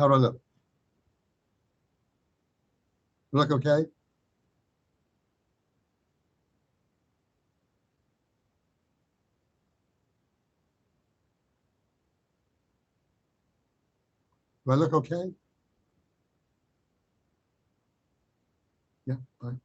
How do I look? Look okay? Do I look okay? Yeah, fine.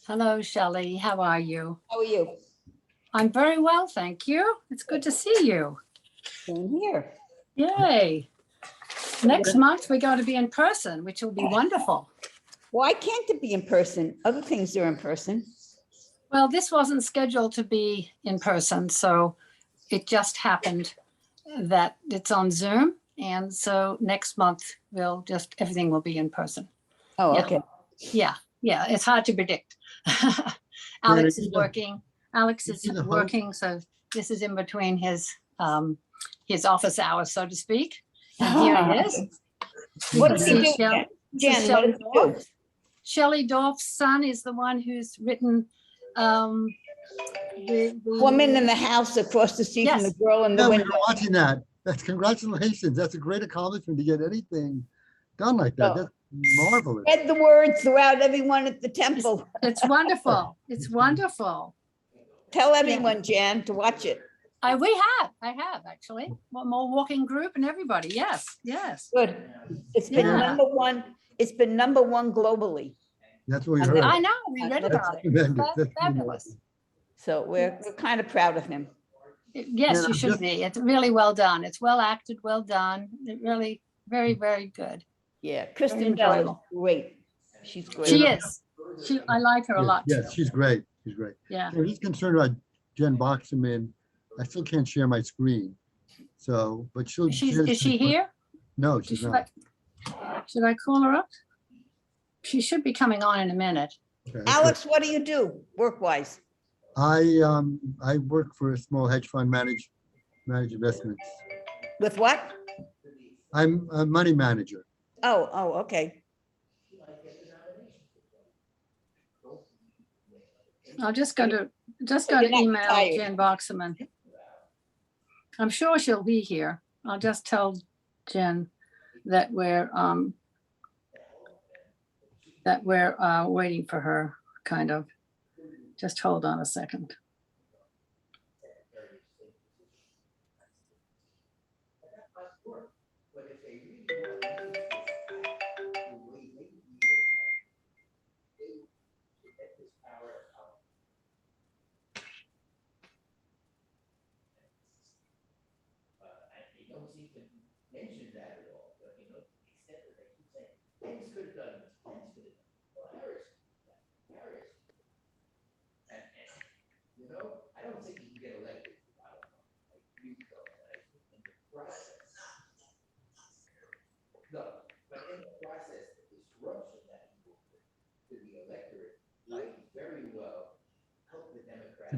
Hello, Shelley. How are you? How are you? I'm very well, thank you. It's good to see you. Same here. Yay. Next month, we're going to be in person, which will be wonderful. Why can't it be in person? Other things are in person. Well, this wasn't scheduled to be in person, so it just happened that it's on Zoom. And so next month, everything will be in person. Oh, Yeah. okay. Yeah, it's hard to predict. Alex is working. Alex is working, so this is in between his office hours, so to speak. And here he is. What does he do? Jen, what does he do? Shelley Dorf's son is the one who's written the Woman in the house across the street from the girl in the Yeah, we window. were watching that. That's congratulations. That's a great accomplishment to get anything done like that. Oh. That's marvelous. Spread the word throughout everyone at the temple. It's wonderful. It's wonderful. Tell everyone, Jan, to watch it. I have actually. One more walking group and everybody. Yes. Good. It's been Yeah. number one. It's been number one globally. That's what we heard. I know. We read about it. Tremendous. That's Fabulous. So we're kind of proud of him. Yes, Yeah, you should be. It's really well done. It's well acted, well done. It really, very, very good. Yeah, Very Kristen Bell is enjoyable. great. She's great. She is. I like her a lot. Yes, she's great. She's great. Yeah. So he's concerned about Jen Boxerman. I still can't share my screen. So, but she'll. Is she here? No, she's not. Should I call her up? She should be coming on in a minute. Okay, Alex, what do you do work-wise? I work for a small hedge fund, manage investments. With what? I'm a money manager. Oh, okay. I'll just go to you're not email retired. Jen Boxerman. I'm sure she'll be here. I'll just tell Jen that we're waiting for her, kind of. Just hold on a second.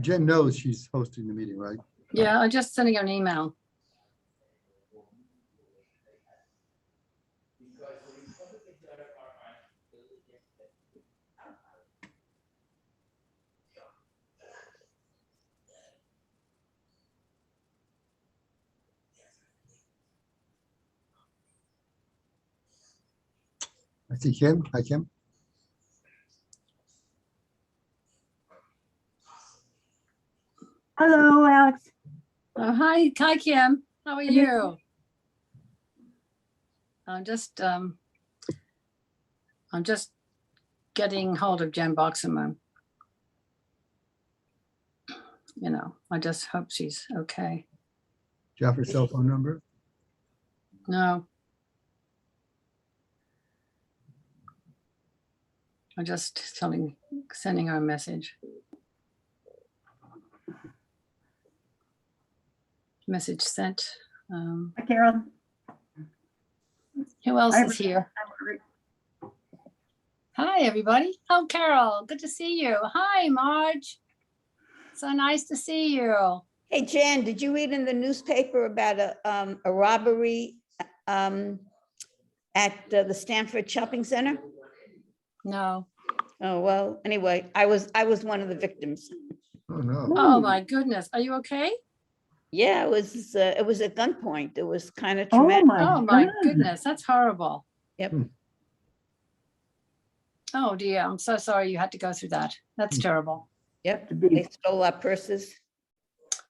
Jen knows she's hosting the meeting, right? Yeah, I'm just sending her an email. I see Kim. Hi, Kim. Hello, Alex. Oh, hi, Kim. How are you? I'm just getting hold of Jen Boxerman. You know, I just hope she's okay. Do you have her cell phone number? No. I'm just sending her a message. Message sent. Hi, Carol. Who else Hi, is here? everybody. Hi, everybody. Oh, Carol, good to see you. Hi, Marge. So nice to see you. Hey, Jan, did you read in the newspaper about a robbery at the Stanford Shopping Center? No. Oh, well, anyway, I was one of the victims. Oh, no. Oh, my goodness. Are you okay? Yeah, it was at gunpoint. It was kind of Oh, traumatic. Oh, my God. goodness. That's horrible. Yep. Oh, dear. I'm so sorry you had to go through that. That's terrible. Yep, To be- they stole our purses.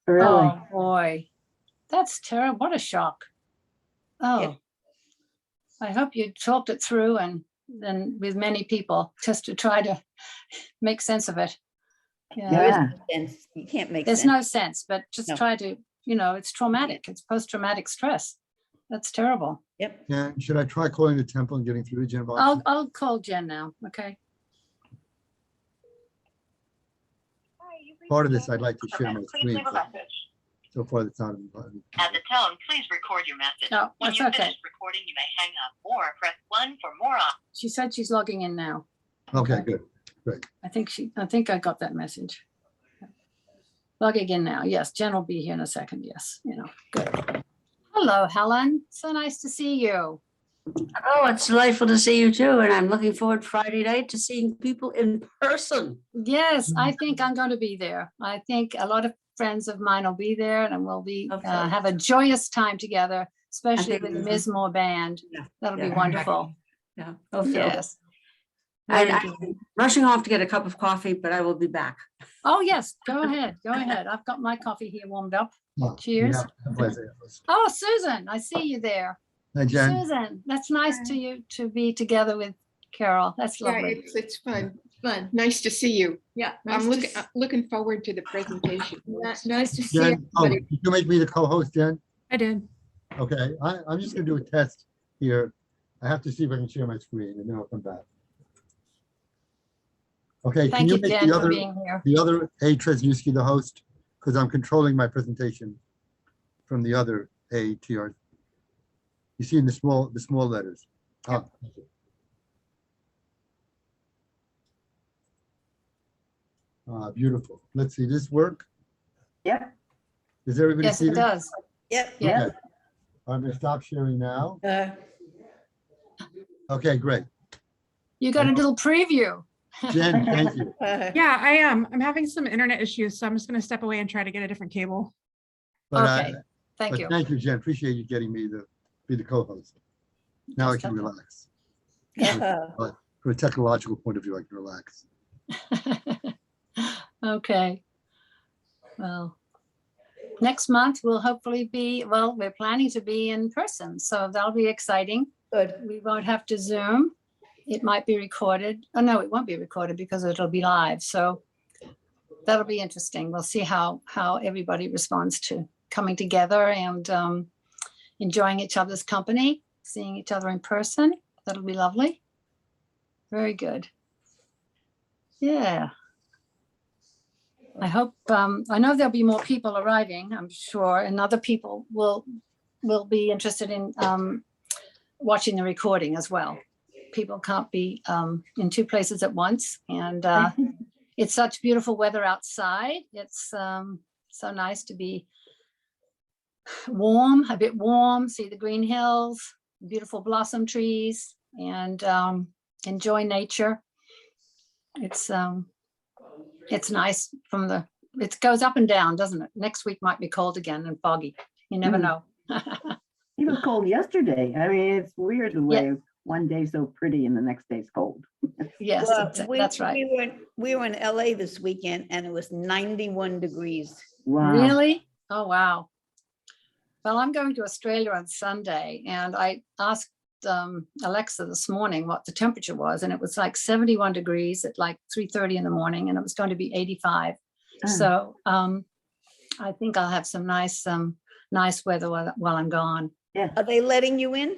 Really? Oh, boy. That's terrible. What a shock. Oh, Yep. I hope you talked it through and then with many people just to try to make sense of it. There Yeah, is Yeah. no sense. You can't make there's sense. no sense, but just No. try to, you know, it's traumatic. It's post-traumatic stress. That's terrible. Yep. Yeah, should I try calling the temple and getting through to Jen Boxer? I'll call Jen now. Okay. Part of this, I'd like to share my screen. So far, that's not in the button. At the tone, please record your message. No, When that's you okay. finish recording, you may hang up or press 1 for more options. She said she's logging in now. Okay, good. I think I got that message. Logging in now. Yes, Jen will be here in a second. Yes, you know, good. Hello, Helen. So nice to see you. Oh, it's delightful to see you too, and I'm looking forward Friday night to seeing people in person. Yes, I think I'm going to be there. I think a lot of friends of mine will be there and we'll be Okay. have a joyous time together, especially think with the this is- Mismore band. Yeah, That'll be yeah. wonderful. Yeah. Hope so. Yes. And Very I'm good. rushing off to get a cup of coffee, but I will be back. Oh, yes, go ahead. Go ahead. I've got my coffee here warmed up. Oh, Cheers. yeah, pleasure. Oh, Susan, I see you there. Hi, Jen. Susan, that's nice to you to be together with Carol. That's Yeah, lovely. it's fun. Fun. Nice to see you. Yeah. I'm looking forward to the presentation. Nice to see Jen, oh, everybody. did you make me the co-host, Jen? I did. Okay, I'm just gonna do a test here. I have to see if I can share my screen and then I'll come back. Okay, can Thank you you, make Jen, for being here. the other A Trzesniewski the host? Because I'm controlling my presentation from the other A TR. You see in the small letters. Ah, thank you. Beautiful. Let's see, this work? Yeah. Does everybody Yes, see it this? does. Yep. Yeah. Okay. I'm gonna stop sharing now. Uh, Okay, great. You got a little preview. Jen, thank you. Yeah, I am. I'm having some internet issues, so I'm just going to step away and try to get a different cable. But, Okay, thank but you. thank you, Jen. Appreciate you getting me to be the co-host. Now I Just can okay. relax. yeah. From a technological point of view, I can relax. Okay. Well, next month we'll hopefully be, well, we're planning to be in person, so that'll be exciting. Good. We won't have to Zoom. It might be recorded. Oh, no, it won't be recorded because it'll be live. So that'll be interesting. We'll see how everybody responds to coming together and enjoying each other's company, seeing each other in person. That'll be lovely. Very good. Yeah. I hope, I know there'll be more people arriving, I'm sure, and other people will be interested in watching the recording as well. People can't be in two places at once, and it's such beautiful weather outside. It's so nice to be warm, a bit warm, see the green hills, beautiful blossom trees, and enjoy nature. It's nice it goes up and down, doesn't it? Next week might be cold again and foggy. You never Mm. know. It was cold yesterday. I mean, it's weird the way one day's so pretty and the next day's cold. Yes, Well, that's right. We were in LA this weekend and it was 91 degrees. Wow. Really? Oh, wow. Well, I'm going to Australia on Sunday, and I asked Alexa this morning what the temperature was, and it was like 71 degrees at like 3:30 in the morning, and it was going to be 85. So I think I'll have some nice weather while I'm gone. Are they letting you in?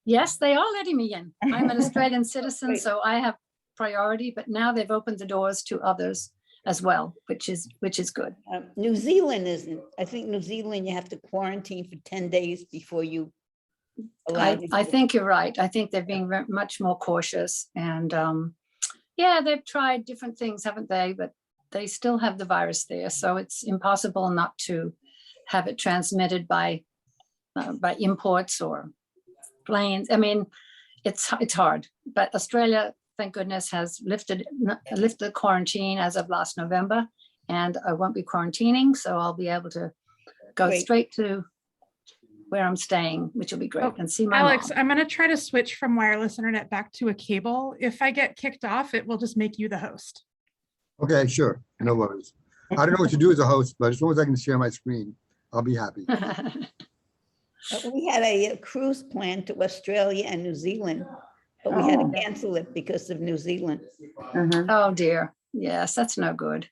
Yes, they are letting me in. I'm an Australian citizen, Great. so I have priority, but now they've opened the doors to others as well, which is good. New Zealand isn't. I think New Zealand, you have to quarantine for 10 days before you. I think you're right. I think they're being much more cautious, and yeah, they've tried different things, haven't they? But they still have the virus there, so it's impossible not to have it transmitted by imports or planes. I mean, it's hard, but Australia, thank goodness, has lifted the quarantine as of last November, and I won't be quarantining, so I'll be able to go Great. straight to where I'm staying, which will be great, Oh, and see my Alex, mom. I'm gonna try to switch from wireless internet back to a cable. If I get kicked off, it will just make you the host. Okay, sure, no worries. I don't know what to do as a host, but as long as I can share my screen, I'll be happy. We had a cruise planned to Australia and New Zealand, but we had to cancel it because of New Zealand. Oh dear, yes, that's no good.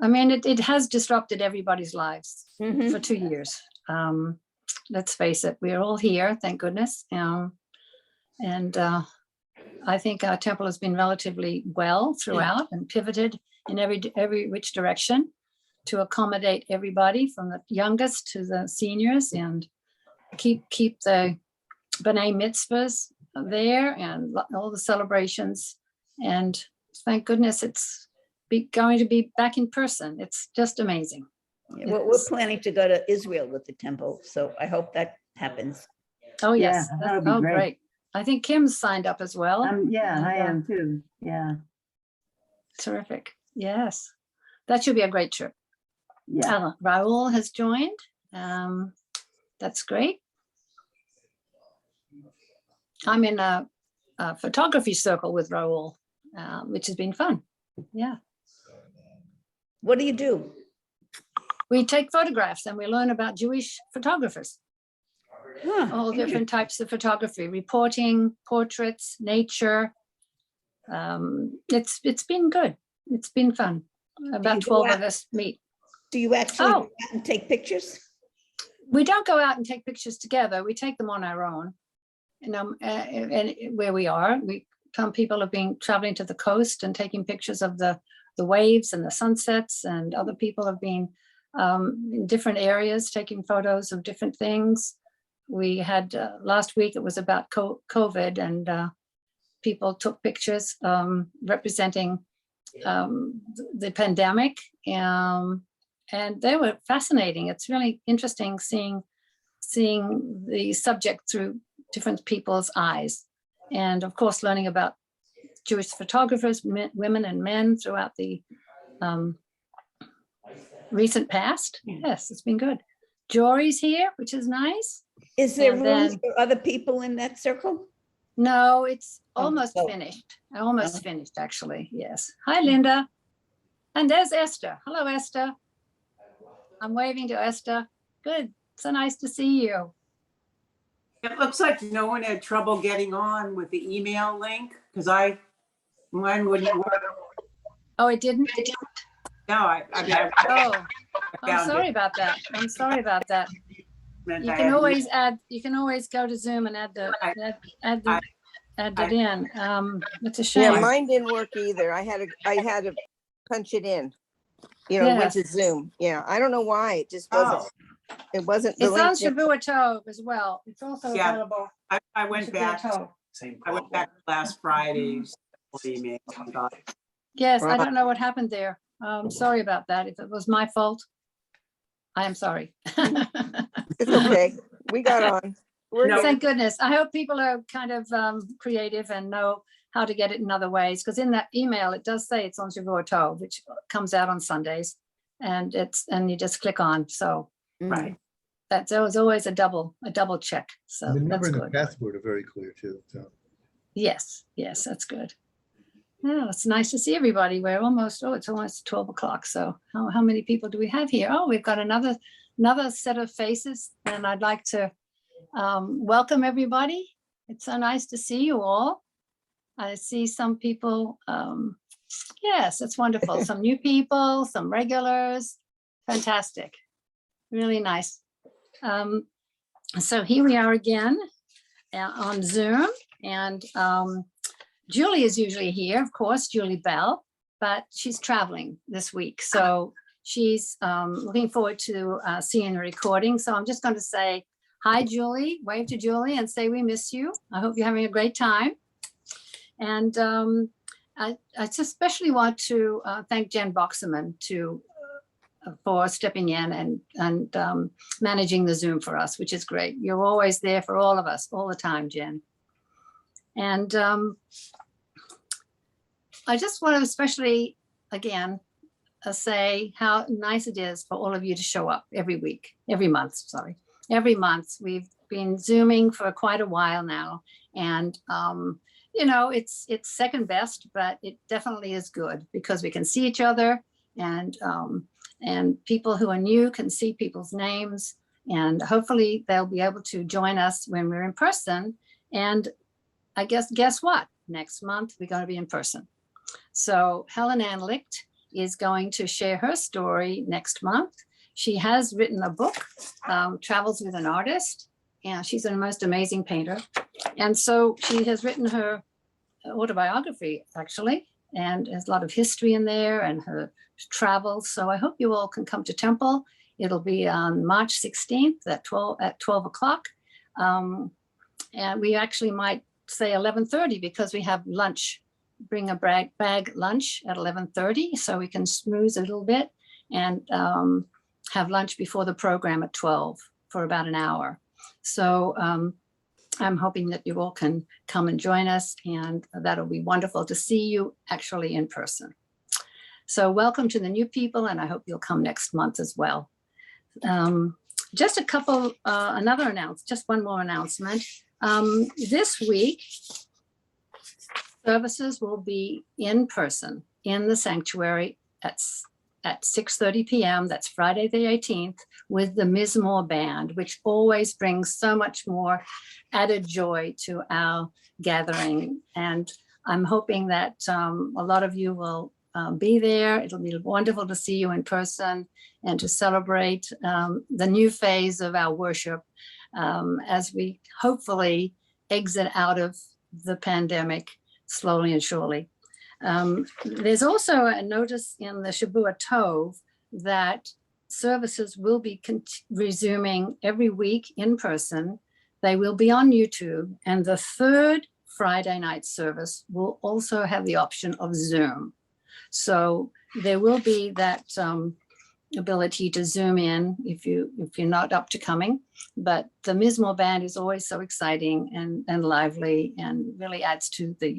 I mean, it has disrupted everybody's lives Mhm. for 2 years. Let's face it, we're all here, thank goodness. And I think our temple has been relatively well throughout and pivoted in every which direction to accommodate everybody from the youngest to the seniors, and keep the B'nai Mitzvahs there and all the celebrations. And thank goodness it's going to be back in person. It's just amazing. Yeah, we're planning to go to Israel with the temple, so I hope that happens. Oh, yes. Yeah, that would be Oh, great. great. I think Kim's signed up as well. Yeah, I And, am too. Yeah. Terrific. Yes. That should be a great trip. Yeah. Raul has joined. That's great. I'm in a photography circle with Raul, which has been fun. Yeah. What do you do? We take photographs and we learn about Jewish photographers, Huh, all different types of photography, reporting, portraits, nature. It's been good. It's been fun. About you go 12 of out- us meet. Do you actually Oh. go out and take pictures? We don't go out and take pictures together. We take them on our own. And where we are, some people have been traveling to the coast and taking pictures of the waves and the sunsets, and other people have been in different areas taking photos of different things. We had last week, it was about COVID, and people took pictures representing the pandemic, and they were fascinating. It's really interesting seeing the subject through different people's eyes, and of course learning about Jewish photographers, women and men throughout the recent past. Yes, it's been good. Jory's here, which is nice. Is there And room then- for other people in that circle? No, it's Oh, almost oh. finished. Almost Oh. finished, actually. Yes. Hi, Linda. And there's Esther. Hello, Esther. I'm waving to Esther. Good. So nice to see you. It looks like no one had trouble getting on with the email link because mine wouldn't work. Oh, it didn't? No, I Oh, I'm found sorry it. about that. I'm sorry about that. Meant You I can had- always go to Zoom and add it in. It's a Yeah, shame. mine didn't work either. I had to punch it in. Went Yes. to Zoom. Yeah, I don't know why. It just Oh, wasn't. It wasn't. the It's on link didn't- Shavua Tov as well. It's also Yeah. available. I on went Shavua back. Tov. I went back last Friday's email. And got Yes, I Right. don't know what happened there. Sorry about that. If it was my fault, I am sorry. It's okay. We got on. We're No. here. Thank goodness. I hope people are kind of creative and know how to get it in other ways. Because in that email, it does say it's on Shavua Tov, which comes out on Sundays. And you just click on. So Right. that was always a double check. So The number that's and the good. password are very clear too, so. Yes, that's good. Yeah, it's nice to see everybody. It's almost 12 o'clock. So how many people do we have here? Oh, we've got another set of faces, and I'd like to welcome everybody. It's so nice to see you all. I see some people. Yes, it's wonderful. Some new people, some regulars. Fantastic. Really nice. So here we are again on Zoom, and Julie is usually here, of course, Julie Bell, but she's traveling this week. So she's looking forward to seeing the recording. So I'm just going to say, hi, Julie, wave to Julie and say we miss you. I hope you're having a great time. And I especially want to thank Jen Boxerman for stepping in and managing the Zoom for us, which is great. You're always there for all of us, all the time, Jen. And I just want to especially, again, say how nice it is for all of you to show up every month. Every month. We've been Zooming for quite a while now. And, it's second best, but it definitely is good because we can see each other, and people who are new can see people's names, and hopefully they'll be able to join us when we're in person. And I guess what? Next month, we're going to be in person. So Helen Ann Licht is going to share her story next month. She has written a book, Travels with an Artist, and she's a most amazing painter. And so she has written her autobiography, actually, and there's a lot of history in there and her travels. So I hope you all can come to Temple. It'll be on March 16th at 12 o'clock. And we actually might say 11:30 because we have lunch. Bring a bag lunch at 11:30 so we can smooth a little bit and have lunch before the program at 12 for about an hour. So I'm hoping that you all can come and join us, and that'll be wonderful to see you actually in person. So welcome to the new people, and I hope you'll come next month as well. Just one more announcement. This week, services will be in person in the sanctuary at 6:30 p.m. That's Friday the 18th with the Mizmor Band, which always brings so much more added joy to our gathering. And I'm hoping that a lot of you will be there. It'll be wonderful to see you in person and to celebrate the new phase of our worship as we hopefully exit out of the pandemic slowly and surely. There's also a notice in the Shavua Tov that services will be resuming every week in person. They will be on YouTube, and the third Friday night service will also have the option of Zoom. So there will be that ability to Zoom in if you're not up to coming. But the Mizmor Band is always so exciting and lively, and really adds to the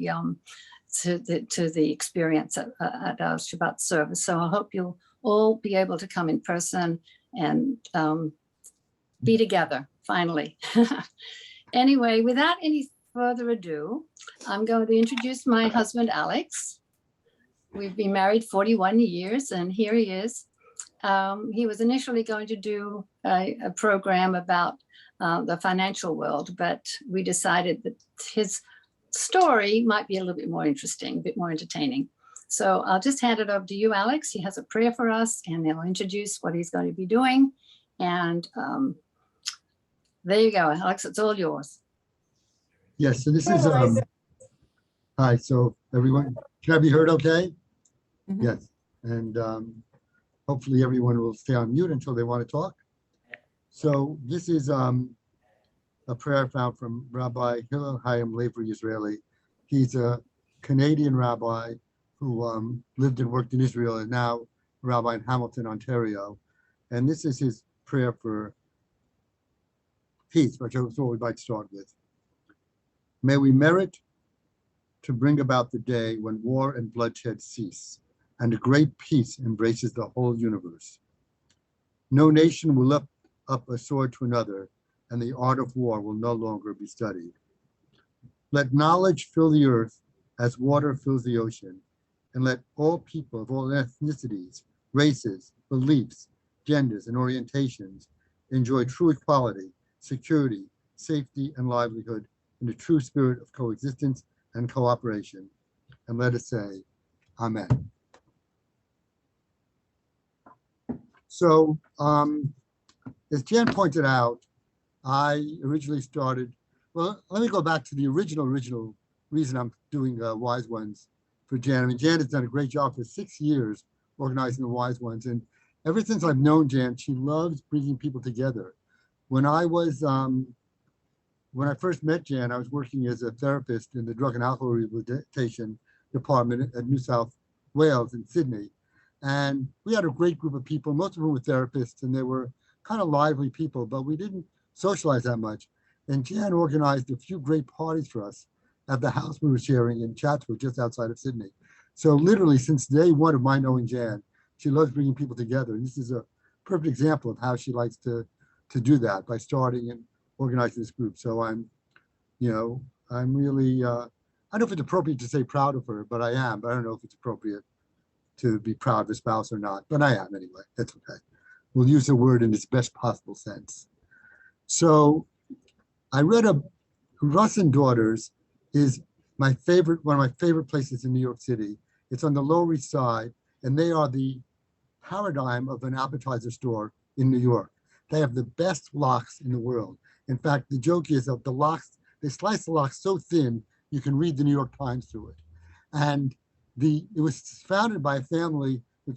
experience at our Shabbat service. So I hope you'll all be able to come in person and be together finally. Anyway, without any further ado, I'm going to introduce my husband, Alex. We've been married 41 years, and here he is. He was initially going to do a program about the financial world, but we decided that his story might be a little bit more interesting, a bit more entertaining. So I'll just hand it over to you, Alex. He has a prayer for us, and he'll introduce what he's going to be doing. And there you go, Alex, it's all yours. Yes, so this is, hi, so everyone, can I be heard okay? Mhm. Yes, and hopefully everyone will stay on mute until they want to talk. So this is a prayer found from Rabbi Hillel Chaim Lever Israeli. He's a Canadian rabbi who lived and worked in Israel and now a rabbi in Hamilton, Ontario. And this is his prayer for peace, which is what we'd like to start with. May we merit to bring about the day when war and bloodshed cease, and a great peace embraces the whole universe. No nation will lift up a sword to another, and the art of war will no longer be studied. Let knowledge fill the earth as water fills the ocean, and let all people of all ethnicities, races, beliefs, genders, and orientations enjoy true equality, security, safety, and livelihood in the true spirit of coexistence and cooperation. And let us say, Amen. So, as Jan pointed out, I originally started, well, let me go back to the original reason I'm doing Wise Ones for Jan. I mean, Jan has done a great job for 6 years organizing the Wise Ones. And ever since I've known Jan, she loves bringing people together. When I first met Jan, I was working as a therapist in the drug and alcohol rehabilitation department at New South Wales in Sydney. And we had a great group of people, most of them were therapists, and they were kind of lively people, but we didn't socialize that much. And Jan organized a few great parties for us at the house we were sharing in Chatswood, just outside of Sydney. So literally since day one of my knowing Jan, she loves bringing people together. And this is a perfect example of how she likes to do that by starting and organizing this group. So I'm really, I don't know if it's appropriate to say proud of her, but I am. But I don't know if it's appropriate to be proud of a spouse or not, but I am anyway. That's okay. We'll use the word in its best possible sense. So I read Russ and Daughters is one of my favorite places in New York City. It's on the Lower East Side, and they are the paradigm of an appetizer store in New York. They have the best lox in the world. In fact, the joke is that the lox, they slice the lox so thin, you can read the New York Times through it. And it was founded by a family who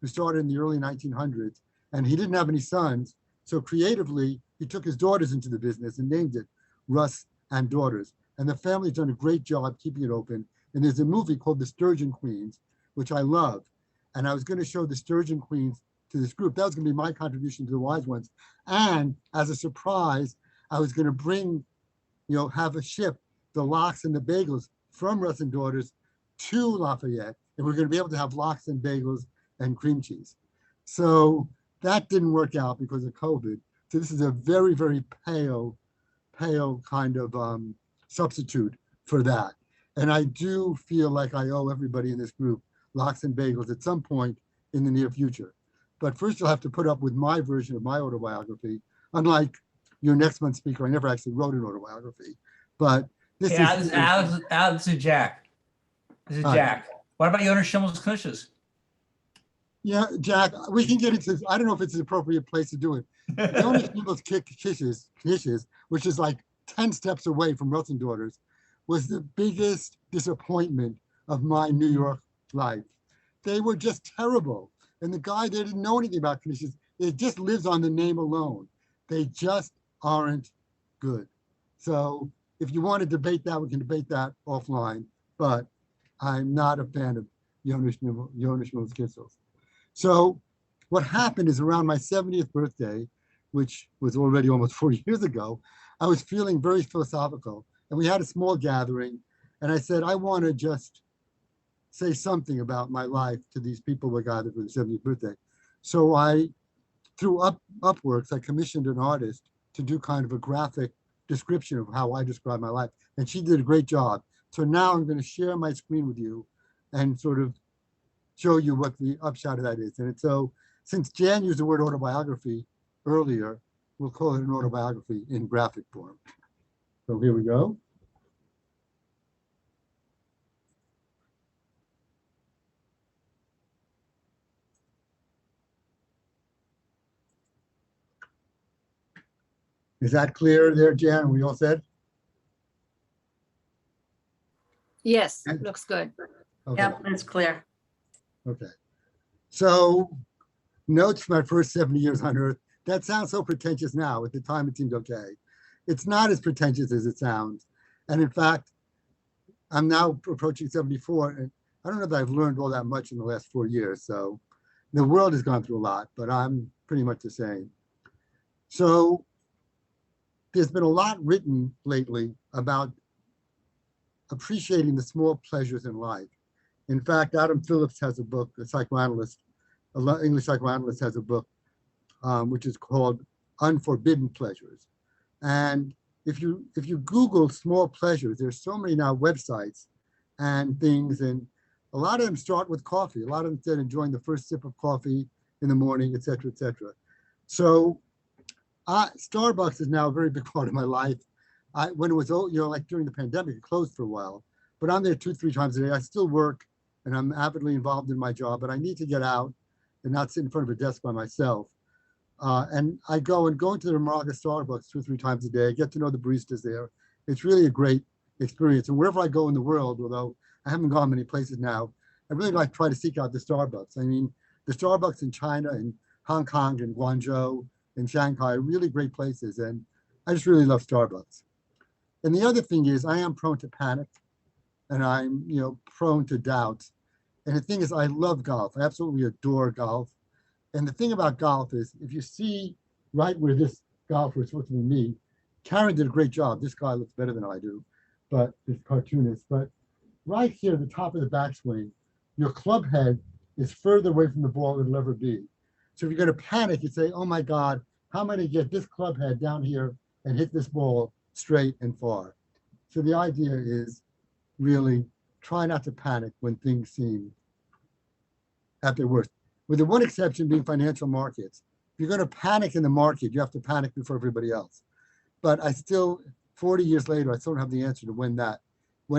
started in the early 1900s, and he didn't have any sons. So creatively, he took his daughters into the business and named it Russ and Daughters. And the family's done a great job keeping it open. And there's a movie called The Sturgeon Queens, which I love. And I was going to show the Sturgeon Queens to this group. That was going to be my contribution to the Wise Ones. And as a surprise, I was going to bring, have a ship, the lox and the bagels from Russ and Daughters to Lafayette. And we're going to be able to have lox and bagels and cream cheese. So that didn't work out because of COVID. So this is a very, very pale kind of substitute for that. And I do feel like I owe everybody in this group lox and bagels at some point in the near future. But first you'll have to put up with my version of my autobiography. Unlike your next month's speaker, I never actually wrote an autobiography. But this is Alex is Jack. This is Jack. What about Jonas Schimmel's Knishes? Yeah, Jack, we can get into this. I don't know if it's an appropriate place to do it. Jonas Schimmel's Knishes, which is like 10 steps away from Russ and Daughters, was the biggest disappointment of my New York life. They were just terrible. And the guy, they didn't know anything about Knishes. It just lives on the name alone. They just aren't good. So if you want to debate that, we can debate that offline. But I'm not a fan of Jonas Schimmel's Knishes. So what happened is around my 70th birthday, which was already almost 40 years ago, I was feeling very philosophical. And we had a small gathering. And I said, I want to just say something about my life to these people who gathered for the 70th birthday. So through Upworks, I commissioned an artist to do kind of a graphic description of how I describe my life. And she did a great job. So now I'm going to share my screen with you and sort of show you what the upshot of that is. And so since Jan used the word autobiography earlier, we'll call it an autobiography in graphic form. So here we go. Is that clear there, Jan? Are we all set? Yes, looks good. Okay. Yep, that's clear. Okay. So notes from my first 70 years on Earth. That sounds so pretentious now. At the time, it seemed okay. It's not as pretentious as it sounds. And in fact, I'm now approaching 74. I don't know that I've learned all that much in the last 4 years. So the world has gone through a lot, but I'm pretty much the same. So there's been a lot written lately about appreciating the small pleasures in life. In fact, Adam Phillips has a book, a psychoanalyst, English psychoanalyst has a book, which is called Unforbidden Pleasures. And if you Google small pleasures, there's so many now websites and things, and a lot of them start with coffee. A lot of them said enjoying the first sip of coffee in the morning, et cetera, et cetera. So Starbucks is now a very big part of my life. When it was, like during the pandemic, it closed for a while, but I'm there 2-3 times a day. I still work and I'm avidly involved in my job, but I need to get out and not sit in front of a desk by myself. And I going to the Moraga Starbucks 2-3 times a day. I get to know the baristas there. It's really a great experience. And wherever I go in the world, although I haven't gone many places now, I really like to try to seek out the Starbucks. I mean, the Starbucks in China and Hong Kong and Guangzhou and Shanghai are really great places. And I just really love Starbucks. And the other thing is I am prone to panic and I'm, prone to doubt. And the thing is, I love golf. I absolutely adore golf. And the thing about golf is if you see right where this golfer is supposed to be me, Karen did a great job. This guy looks better than I do, but this cartoonist, but right here, the top of the backswing, your club head is further away from the ball than it'll ever be. So if you're going to panic, you say, oh my God, how am I going to get this club head down here and hit this ball straight and far? So the idea is really try not to panic when things seem at their worst, with the one exception being financial markets. If you're going to panic in the market, you have to panic before everybody else. But I still, 40 years later, I still don't have the answer to when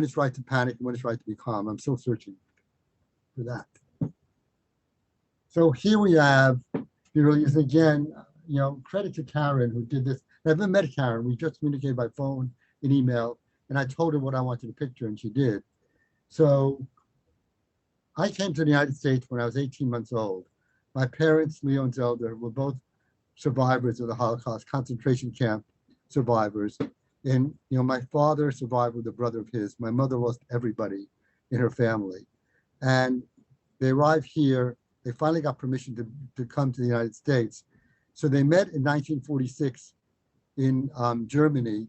it's right to panic and when it's right to be calm. I'm still searching for that. So here we have, again, credit to Karen who did this. I've never met Karen. We just communicated by phone and email, and I told her what I wanted to picture, and she did. So I came to the United States when I was 18 months old. My parents, Leo and Zelda, were both survivors of the Holocaust, concentration camp survivors. And, my father survived with a brother of his. My mother lost everybody in her family. And they arrived here. They finally got permission to come to the United States. So they met in 1946 in Germany.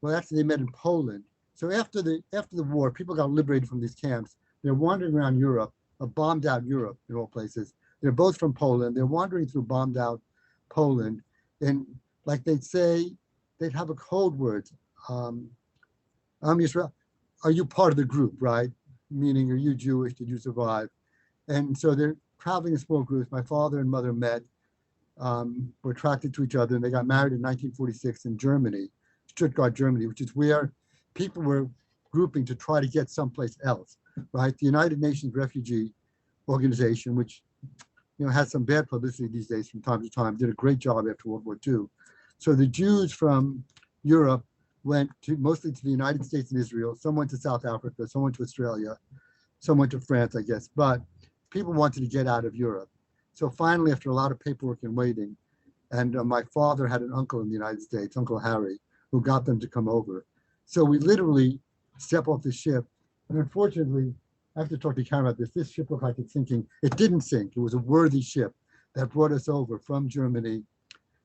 Well, actually, they met in Poland. So after the war, people got liberated from these camps. They're wandering around Europe, a bombed out Europe in all places. They're both from Poland. They're wandering through bombed out Poland. And like they'd say, they'd have a code word. Are you part of the group, right? Meaning, are you Jewish? Did you survive? And so they're traveling in small groups. My father and mother met, were attracted to each other, and they got married in 1946 in Germany, Stuttgart, Germany, which is where people were grouping to try to get someplace else, right? The United Nations Refugee Organization, which has some bad publicity these days from time to time, did a great job after World War II. So the Jews from Europe went mostly to the United States and Israel. Some went to South Africa, some went to Australia, some went to France, I guess. But people wanted to get out of Europe. So finally, after a lot of paperwork and waiting, and my father had an uncle in the United States, Uncle Harry, who got them to come over. So we literally step off the ship. And unfortunately, I have to talk to Karen about this. This ship looked like it's sinking. It didn't sink. It was a worthy ship that brought us over from Germany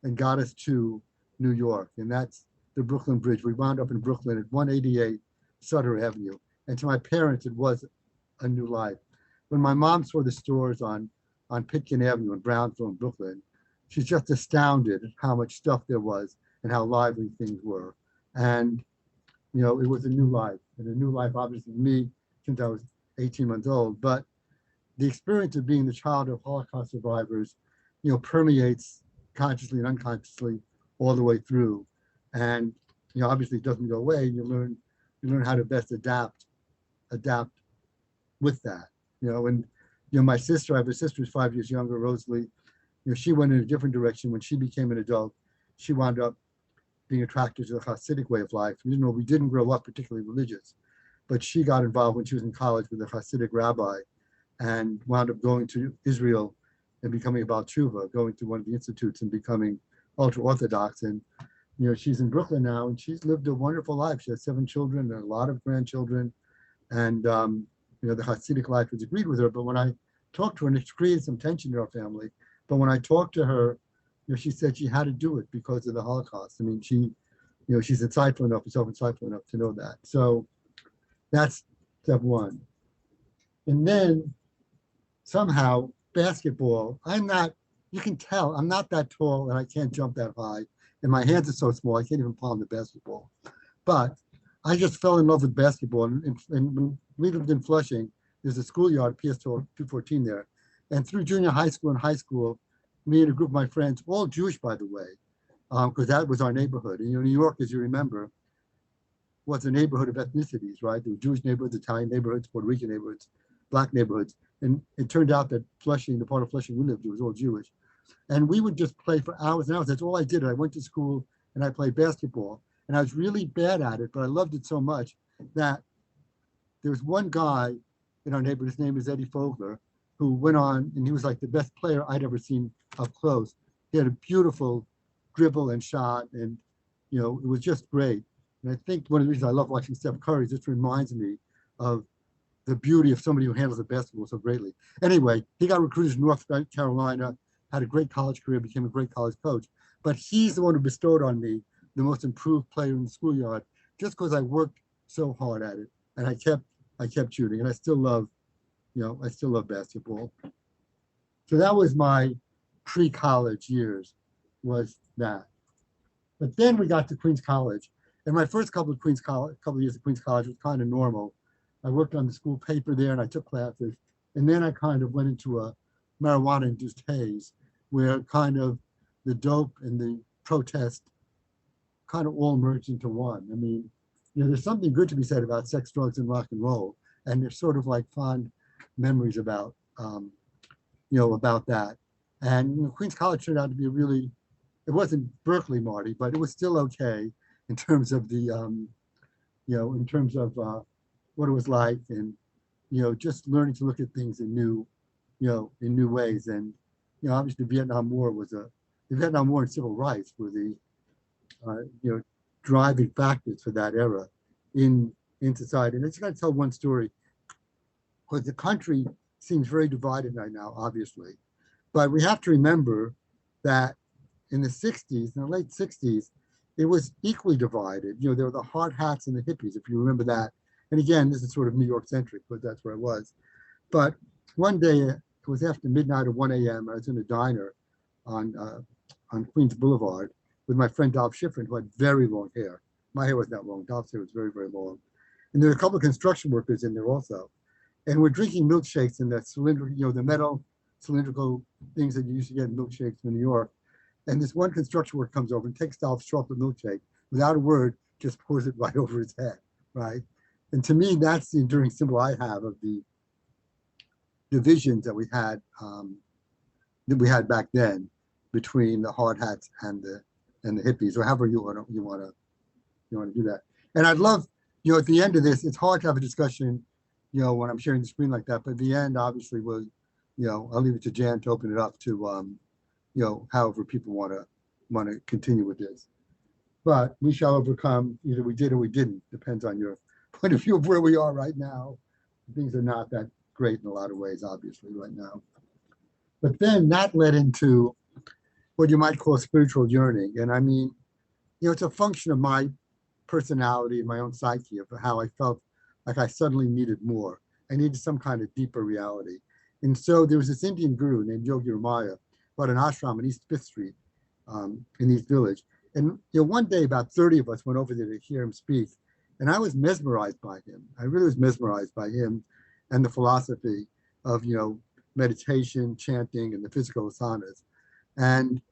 and got us to New York. And that's the Brooklyn Bridge. We wound up in Brooklyn at 188 Sutter Avenue. And to my parents, it was a new life. When my mom saw the stores on Pitkin Avenue in Brownsville in Brooklyn, she's just astounded at how much stuff there was and how lively things were. And, it was a new life. And a new life, obviously, for me, since I was 18 months old. But the experience of being the child of Holocaust survivors, permeates consciously and unconsciously all the way through. And, obviously it doesn't go away. You learn how to best adapt with that, and, my sister, I have a sister who's 5 years younger, Rosalie, she went in a different direction. When she became an adult, she wound up being attracted to the Hasidic way of life. We didn't grow up particularly religious, but she got involved when she was in college with a Hasidic rabbi and wound up going to Israel and becoming a Baal Tshuva, going to one of the institutes and becoming ultra-Orthodox. And, she's in Brooklyn now and she's lived a wonderful life. She has 7 children and a lot of grandchildren. And the Hasidic life was agreed with her. But when I talked to her, and it created some tension in our family. But when I talked to her, she said she had to do it because of the Holocaust. I mean, she's insightful enough, self-insightful enough to know that. So that's step one. And then somehow basketball, you can tell I'm not that tall and I can't jump that high. And my hands are so small, I can't even palm the basketball. But I just fell in love with basketball. And when we lived in Flushing, there's a schoolyard, PS 214 there. And through junior high school and high school, me and a group of my friends, all Jewish, by the way, because that was our neighborhood. And New York, as you remember, was a neighborhood of ethnicities, right? There were Jewish neighborhoods, Italian neighborhoods, Puerto Rican neighborhoods, Black neighborhoods. And it turned out that Flushing, the part of Flushing we lived, it was all Jewish. And we would just play for hours and hours. That's all I did. I went to school and I played basketball. And I was really bad at it, but I loved it so much that there was one guy in our neighborhood, his name is Eddie Fogler, who went on, and he was like the best player I'd ever seen up close. He had a beautiful dribble and shot, and it was just great. And I think one of the reasons I love watching Steph Curry is it reminds me of the beauty of somebody who handles the basketball so greatly. Anyway, he got recruited to North Carolina, had a great college career, became a great college coach. But he's the one who bestowed on me the most improved player in the schoolyard, just because I worked so hard at it, and I kept shooting, and I still love basketball. So that was my pre-college years, was that. But then we got to Queens College, and my first couple of years at Queens College was kind of normal. I worked on the school paper there, and I took classes, and then I kind of went into a marijuana-induced haze, where kind of the dope and the protest kind of all merged into one. I mean, there's something good to be said about sex, drugs, and rock and roll, and there's sort of like fond memories about, about that. And Queens College turned out to be it wasn't Berkeley, Marty, but it was still okay in terms of the, what it was like, and just learning to look at things in new ways. And obviously, the Vietnam War and civil rights were the driving factors for that era in society. And I just got to tell one story, because the country seems very divided right now, obviously. But we have to remember that in the 60s, in the late 60s, it was equally divided. There were the hard hats and the hippies, if you remember that. And again, this is sort of New York centric, but that's where I was. But one day, it was after midnight or 1 a.m. I was in a diner on Queens Boulevard with my friend Dolph Schifrin, who had very long hair. My hair wasn't that long. Dolph's hair was very, very long. And there were a couple of construction workers in there also. And we're drinking milkshakes in that cylindrical, the metal cylindrical things that you used to get in milkshakes in New York. And this one construction worker comes over and takes Dolph's chocolate milkshake, without a word, just pours it right over his head, right? And to me, that's the enduring symbol I have of the divisions that we had back then between the hard hats and the hippies, or however you want to do that. And I'd love, at the end of this, it's hard to have a discussion, when I'm sharing the screen like that. But at the end, obviously, was, I'll leave it to Jan to open it up to, however people want to continue with this. But we shall overcome. Either we did or we didn't. Depends on your point of view of where we are right now. Things are not that great in a lot of ways, obviously, right now. But then that led into what you might call spiritual yearning. And I mean, it's a function of my personality and my own psyche, of how I felt like I suddenly needed more. I needed some kind of deeper reality. And so there was this Indian guru named Yogi Ramaya, who had an ashram on East 5th Street in East Village. And one day about 30 of us went over there to hear him speak. And I was mesmerized by him. I really was mesmerized by him and the philosophy of, meditation, chanting, and the physical asanas. And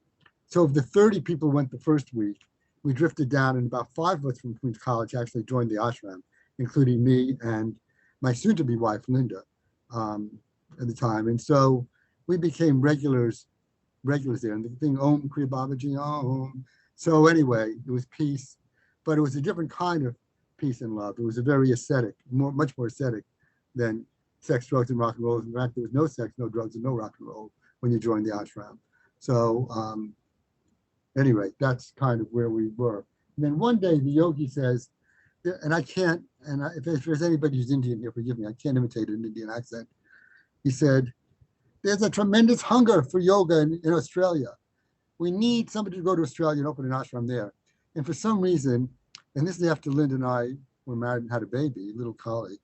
so of the 30 people who went the first week, we drifted down, and about 5 of us from Queens College actually joined the ashram, including me and my soon-to-be wife, Linda, at the time. And so we became regulars there. And the thing, Om Kriya Babaji, Om. So anyway, it was peace, but it was a different kind of peace and love. It was a very ascetic, much more ascetic than sex, drugs, and rock and roll. In fact, there was no sex, no drugs, and no rock and roll when you joined the ashram. So anyway, that's kind of where we were. And then one day the yogi says and I can't, if there's anybody who's Indian here, forgive me, I can't imitate an Indian accent. He said, there's a tremendous hunger for yoga in Australia. We need somebody to go to Australia and open an ashram there. And for some reason, and this is after Linda and I were married and had a baby, little collie.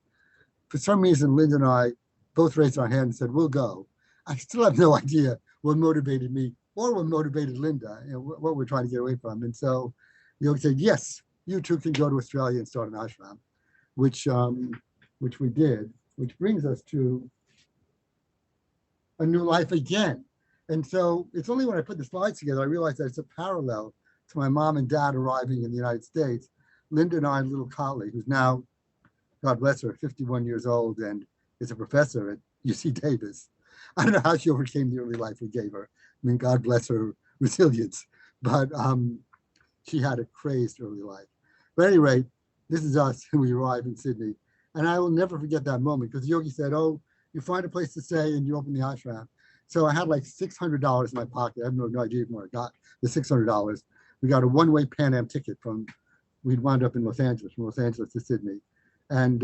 For some reason, Linda and I both raised our hand and said, we'll go. I still have no idea what motivated me or what motivated Linda, what we're trying to get away from. And so Yogi said, yes, you two can go to Australia and start an ashram, which we did, which brings us to a new life again. And so it's only when I put the slides together, I realized that it's a parallel to my mom and dad arriving in the United States. Linda and I, little colleague, who's now, God bless her, 51 years old and is a professor at UC Davis. I don't know how she overcame the early life we gave her. I mean, God bless her resilience, but she had a crazed early life. But at any rate, this is us when we arrive in Sydney. And I will never forget that moment because Yogi said, oh, you find a place to stay and you open the ashram. So I had like $600 in my pocket. I have no idea where I got the $600. We got a one-way Pan Am ticket we'd wound up in Los Angeles, from Los Angeles to Sydney. And,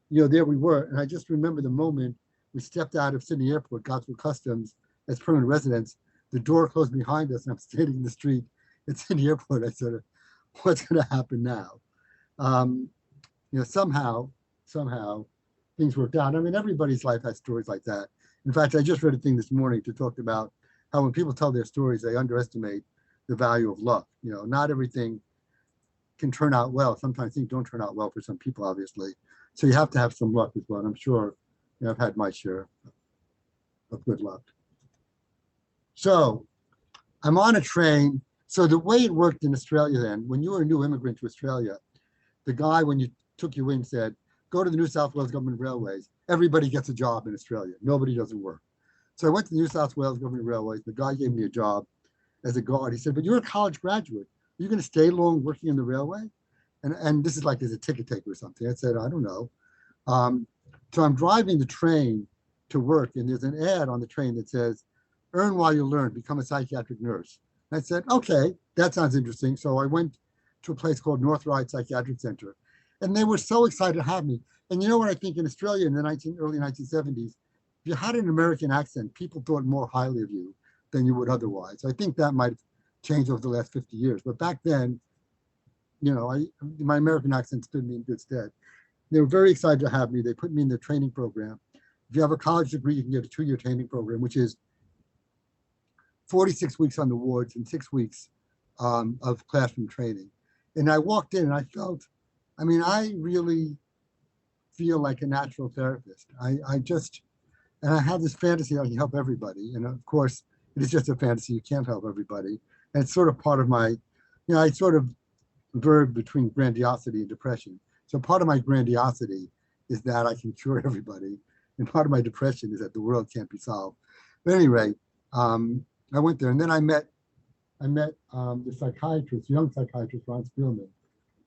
there we were. And I just remember the moment we stepped out of Sydney Airport, got through customs as permanent residents. The door closed behind us and I'm standing in the street at Sydney Airport. I said, what's going to happen now? Somehow things worked out. I mean, everybody's life has stories like that. In fact, I just read a thing this morning to talk about how when people tell their stories, they underestimate the value of luck. Not everything can turn out well. Sometimes things don't turn out well for some people, obviously. So you have to have some luck as well. And I'm sure I've had my share of good luck. So I'm on a train. So the way it worked in Australia then, when you were a new immigrant to Australia, the guy, when you took you in, said, go to the New South Wales Government Railways. Everybody gets a job in Australia. Nobody doesn't work. So I went to the New South Wales Government Railways. The guy gave me a job as a guard. He said, but you're a college graduate. Are you going to stay long working in the railway? And this is like as a ticket taker or something. I said, I don't know. So I'm driving the train to work, and there's an ad on the train that says, earn while you learn, become a psychiatric nurse. And I said, okay, that sounds interesting. So I went to a place called North Ryde Psychiatric Center, and they were so excited to have me. And you know what I think in Australia in the early 1970s, if you had an American accent, people thought more highly of you than you would otherwise. So I think that might have changed over the last 50 years. But back then, my American accent stood me in good stead. They were very excited to have me. They put me in the training program. If you have a college degree, you can get a 2-year training program, which is 46 weeks on the wards and 6 weeks of classroom training. And I walked in and I felt, I really feel like a natural therapist. I have this fantasy I can help everybody. And of course, it is just a fantasy. You can't help everybody. And it's sort of part of my, I sort of verb between grandiosity and depression. So part of my grandiosity is that I can cure everybody. And part of my depression is that the world can't be solved. But at any rate, I went there and then I met the psychiatrist, young psychiatrist, Ron Spielman.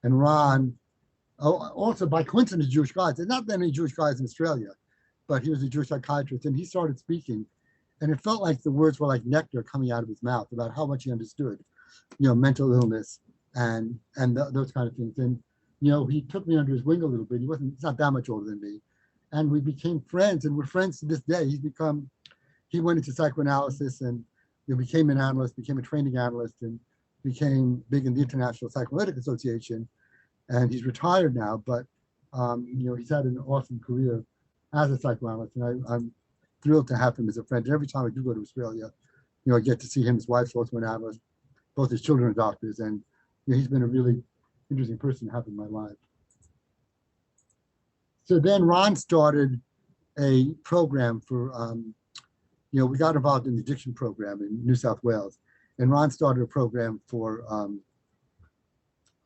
And Ron, also by coincidence, Jewish guy. There's not that many Jewish guys in Australia, but he was a Jewish psychiatrist and he started speaking. And it felt like the words were like nectar coming out of his mouth about how much he understood, mental illness and those kind of things. And, he took me under his wing a little bit. He's not that much older than me. And we became friends and we're friends to this day. He went into psychoanalysis and became an analyst, became a training analyst and became big in the International Psychoanalytic Association. And he's retired now, but, he's had an awesome career as a psychoanalyst. And I'm thrilled to have him as a friend. And every time I do go to Australia, I get to see him. His wife's also an analyst. Both his children are doctors. And he's been a really interesting person to have in my life. So then Ron started a program for, we got involved in the addiction program in New South Wales. And Ron started a program for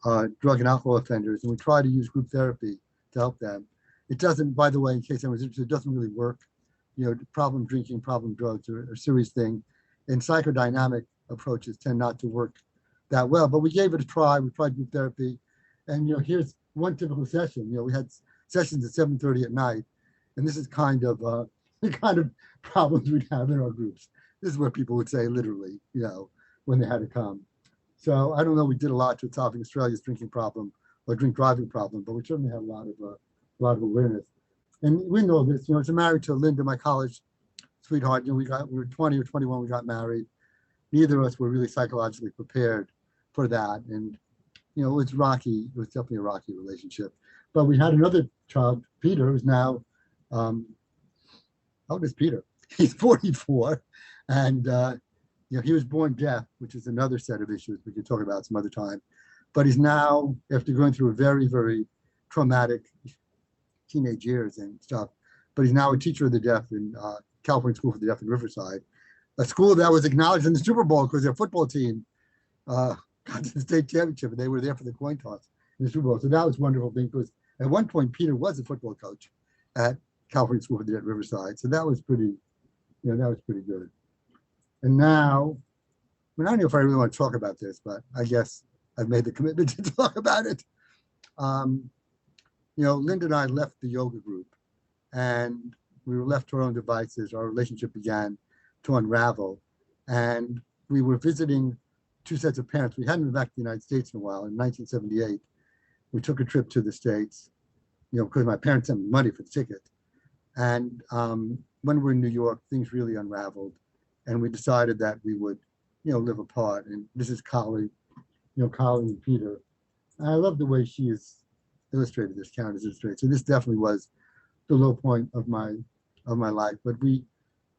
drug and alcohol offenders. And we try to use group therapy to help them. It doesn't, by the way, in case anyone's interested, it doesn't really work. Problem drinking, problem drugs are a serious thing. And psychodynamic approaches tend not to work that well, but we gave it a try. We tried group therapy. And, here's one typical session. We had sessions at 7:30 at night. And this is kind of the kind of problems we'd have in our groups. This is what people would say literally, when they had to come. So I don't know, we did a lot to solving Australia's drinking problem or drink driving problem, but we certainly had a lot of awareness. And we know this, you know, so married to Linda, my college sweetheart, you know, we were 20 or 21, we got married. Neither of us were really psychologically prepared for that. And, you know, it was rocky. It was definitely a rocky relationship. But we had another child, Peter, who's now, how old is Peter? He's 44. And, you know, he was born deaf, which is another set of issues we could talk about some other time. But he's now, after going through a very, very traumatic teenage years and stuff, but he's now a teacher of the deaf in California School for the Deaf in Riverside, a school that was acknowledged in the Super Bowl because their football team got to the state championship and they were there for the coin toss in the Super Bowl. So that was wonderful because at one point Peter was a football coach at California School for the Deaf in Riverside. So that was pretty, you know, that was pretty good. And now, I mean, I don't know if I really want to talk about this, but I guess I've made the commitment to talk about it. You know, Linda and I left the yoga group and we were left to our own devices. Our relationship began to unravel. And we were visiting two sets of parents. We hadn't been back to the United States in a while. In 1978, we took a trip to the States, you know, because my parents sent me money for the ticket. And when we were in New York, things really unraveled. And we decided that we would, you know, live apart. And this is Collie, you know, Collie and Peter. And I love the way she has illustrated this, Karen has illustrated. So this definitely was the low point of my life. But we,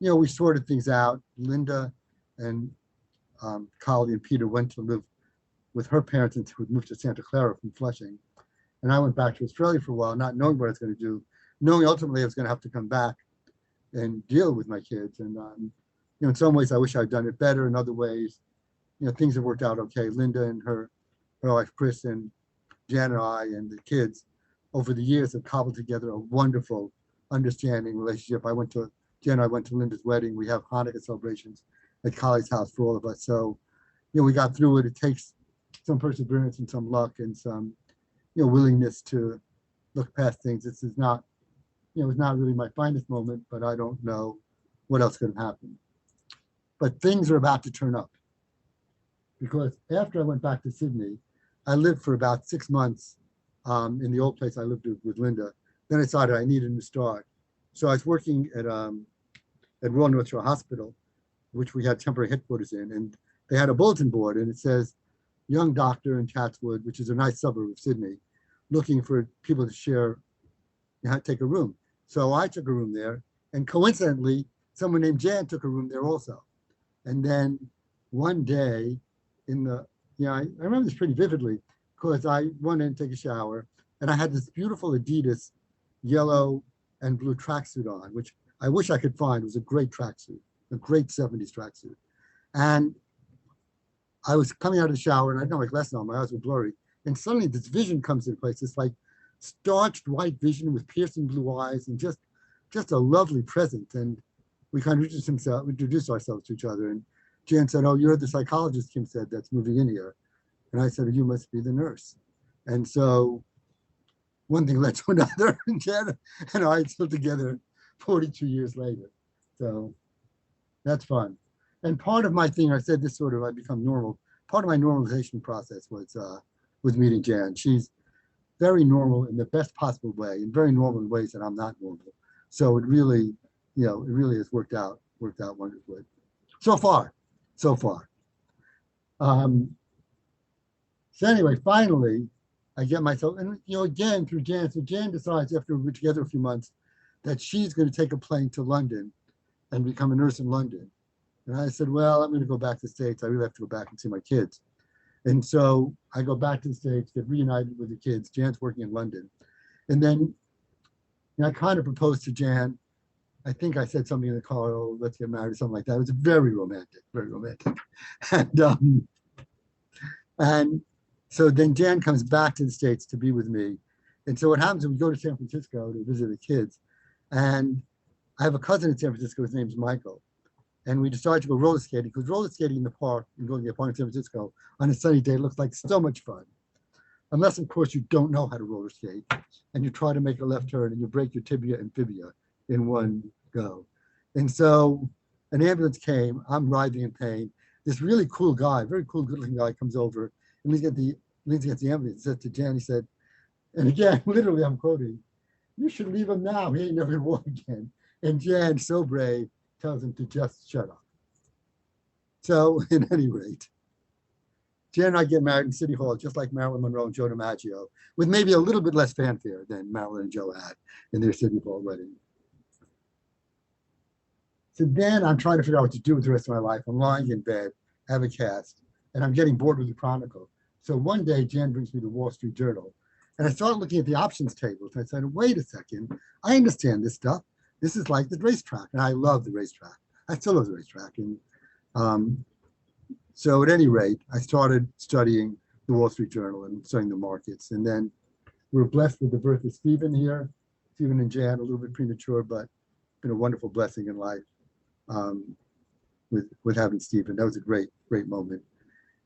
you know, we sorted things out. Linda and Collie and Peter went to live with her parents and would move to Santa Clara from Flushing. And I went back to Australia for a while, not knowing what I was going to do, knowing ultimately I was going to have to come back and deal with my kids. And, you know, in some ways I wish I'd done it better. In other ways, you know, things have worked out okay. Linda and her wife, Chris, and Jan and I and the kids over the years have cobbled together a wonderful, understanding relationship. Jan and I went to Linda's wedding. We have Hanukkah celebrations at Collie's house for all of us. So, you know, we got through it. It takes some perseverance and some luck and some, you know, willingness to look past things. This is not, you know, it's not really my finest moment, but I don't know what else could have happened. But things are about to turn up. Because after I went back to Sydney, I lived for about 6 months in the old place I lived with Linda. Then I decided I needed to start. So I was working at Royal North Shore Hospital, which we had temporary headquarters in, and they had a bulletin board, and it says, young doctor in Chatswood, which is a nice suburb of Sydney, looking for people to share, you know, take a room. So I took a room there, and coincidentally, someone named Jan took a room there also. And then one day, in the, you know, I remember this pretty vividly because I went in to take a shower, and I had this beautiful Adidas yellow and blue tracksuit on, which I wish I could find. It was a great tracksuit, a great 70s tracksuit. And I was coming out of the shower and I had my glasses on, my eyes were blurry. And suddenly this vision comes into place, this like starched white vision with piercing blue eyes and just a lovely presence. And we kind of introduced ourselves to each other. And Jan said, oh, you're the psychologist, Kim said, that's moving in here. And I said, you must be the nurse. And so one thing led to another, and Jan and I are still together 42 years later. So that's fun. And part of my thing, I said this sort of, I become normal. Part of my normalization process was meeting Jan. She's very normal in the best possible way, and very normal in ways that I'm not normal. So it really, you know, it really has worked out wonderfully. So far. So anyway, finally, I get myself, and you know, again through Jan. So Jan decides after we're together a few months that she's going to take a plane to London and become a nurse in London. And I said, well, I'm going to go back to the States. I really have to go back and see my kids. And so I go back to the States, get reunited with the kids. Jan's working in London. And then, you know, I kind of proposed to Jan. I think I said something in the car, oh, let's get married or something like that. It was very romantic, very romantic. And so then Jan comes back to the States to be with me. And so what happens is we go to San Francisco to visit the kids. And I have a cousin in San Francisco, his name's Michael. And we decided to go roller skating, because roller skating in the park and going to the park in San Francisco on a sunny day looks like so much fun. Unless, of course, you don't know how to roller skate and you try to make a left turn and you break your tibia and fibia in one go. And so an ambulance came, I'm writhing in pain. This really cool guy, very cool, good looking guy comes over and leans against the ambulance and says to Jan, he said, And again, literally, I'm quoting, "You should leave him now. He ain't never gonna walk again." And Jan, so brave, tells him to just shut up. So, at any rate, Jan and I get married in City Hall, just like Marilyn Monroe and Joe DiMaggio, with maybe a little bit less fanfare than Marilyn and Joe had in their City Hall wedding. So then I'm trying to figure out what to do with the rest of my life. I'm lying in bed, have a cast, and I'm getting bored with the Chronicle. So one day, Jan brings me the Wall Street Journal, and I started looking at the options tables. I said, wait a second, I understand this stuff. This is like the racetrack, and I love the racetrack. I still love the racetrack. And so at any rate, I started studying the Wall Street Journal and studying the markets. And then we're blessed with the birth of Stephen here. Stephen and Jan, a little bit premature, but been a wonderful blessing in life with having Stephen. That was a great moment.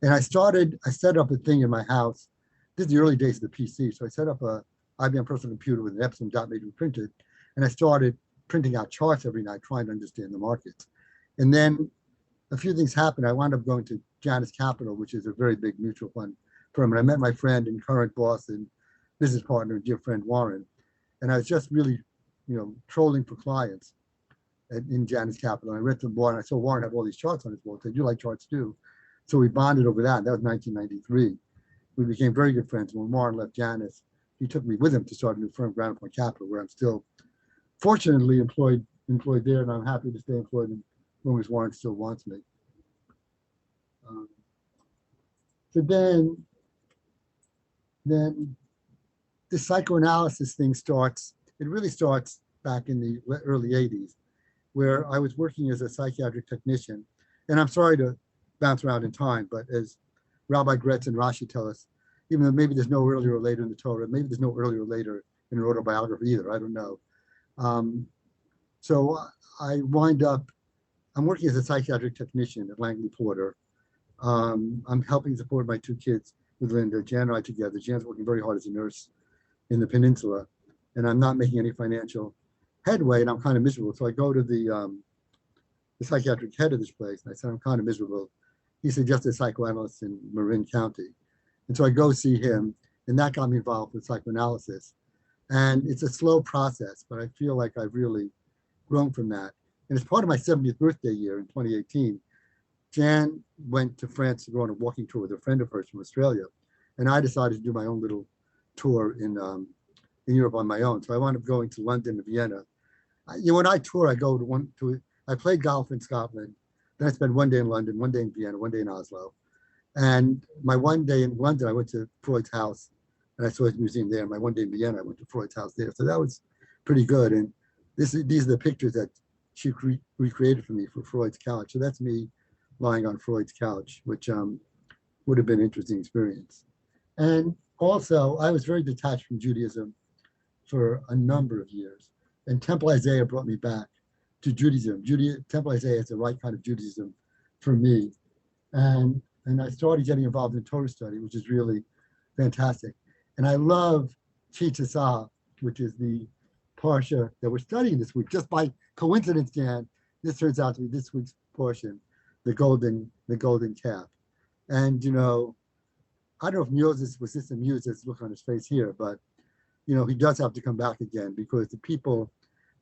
And I set up a thing in my house. This is the early days of the PC. So I set up a IBM personal computer with an Epson dot matrix printer, and I started printing out charts every night, trying to understand the markets. And then a few things happened. I wound up going to Janus Capital, which is a very big mutual fund firm. And I met my friend and current boss and business partner, dear friend Warren. And I was just really, trolling for clients in Janus Capital. And I read to Warren. I saw Warren have all these charts on his wall. I said, "You like charts too?" So we bonded over that. That was 1993. We became very good friends. When Warren left Janus, he took me with him to start a new firm, Ground Point Capital, where I'm still fortunately employed there, and I'm happy to stay employed as long as Warren still wants me. So then the psychoanalysis thing starts. It really starts back in the early 80s, where I was working as a psychiatric technician. And I'm sorry to bounce around in time, but as Rabbi Gretz and Rashi tell us, even though maybe there's no earlier or later in the Torah, maybe there's no earlier or later in an autobiography either, I don't know. So I'm working as a psychiatric technician at Langley Porter. I'm helping support my two kids with Linda. Jan and I together. Jan's working very hard as a nurse in the peninsula, and I'm not making any financial headway, and I'm kind of miserable. So I go to the psychiatric head of this place, and I said, "I'm kind of miserable." He suggested a psychoanalyst in Marin County. And so I go see him, and that got me involved with psychoanalysis. And it's a slow process, but I feel like I've really grown from that. And as part of my 70th birthday year in 2018, Jan went to France to go on a walking tour with a friend of hers from Australia. And I decided to do my own little tour in Europe on my own. So I wound up going to London and Vienna. When I tour, I played golf in Scotland. Then I spent one day in London, one day in Vienna, one day in Oslo. And my one day in London, I went to Freud's house and I saw his museum there. My one day in Vienna, I went to Freud's house there. So that was pretty good. And these are the pictures that she recreated for me for Freud's couch. So that's me lying on Freud's couch, which would have been an interesting experience. And also, I was very detached from Judaism for a number of years. And Temple Isaiah brought me back to Judaism. Temple Isaiah is the right kind of Judaism for me. And I started getting involved in Torah study, which is really fantastic. And I love Chi Tza, which is the Parsha that we're studying this week. Just by coincidence, Dan, this turns out to be this week's portion, the golden calf. And, I don't know if Moses was just amused at the look on his face here, but, he does have to come back again because the people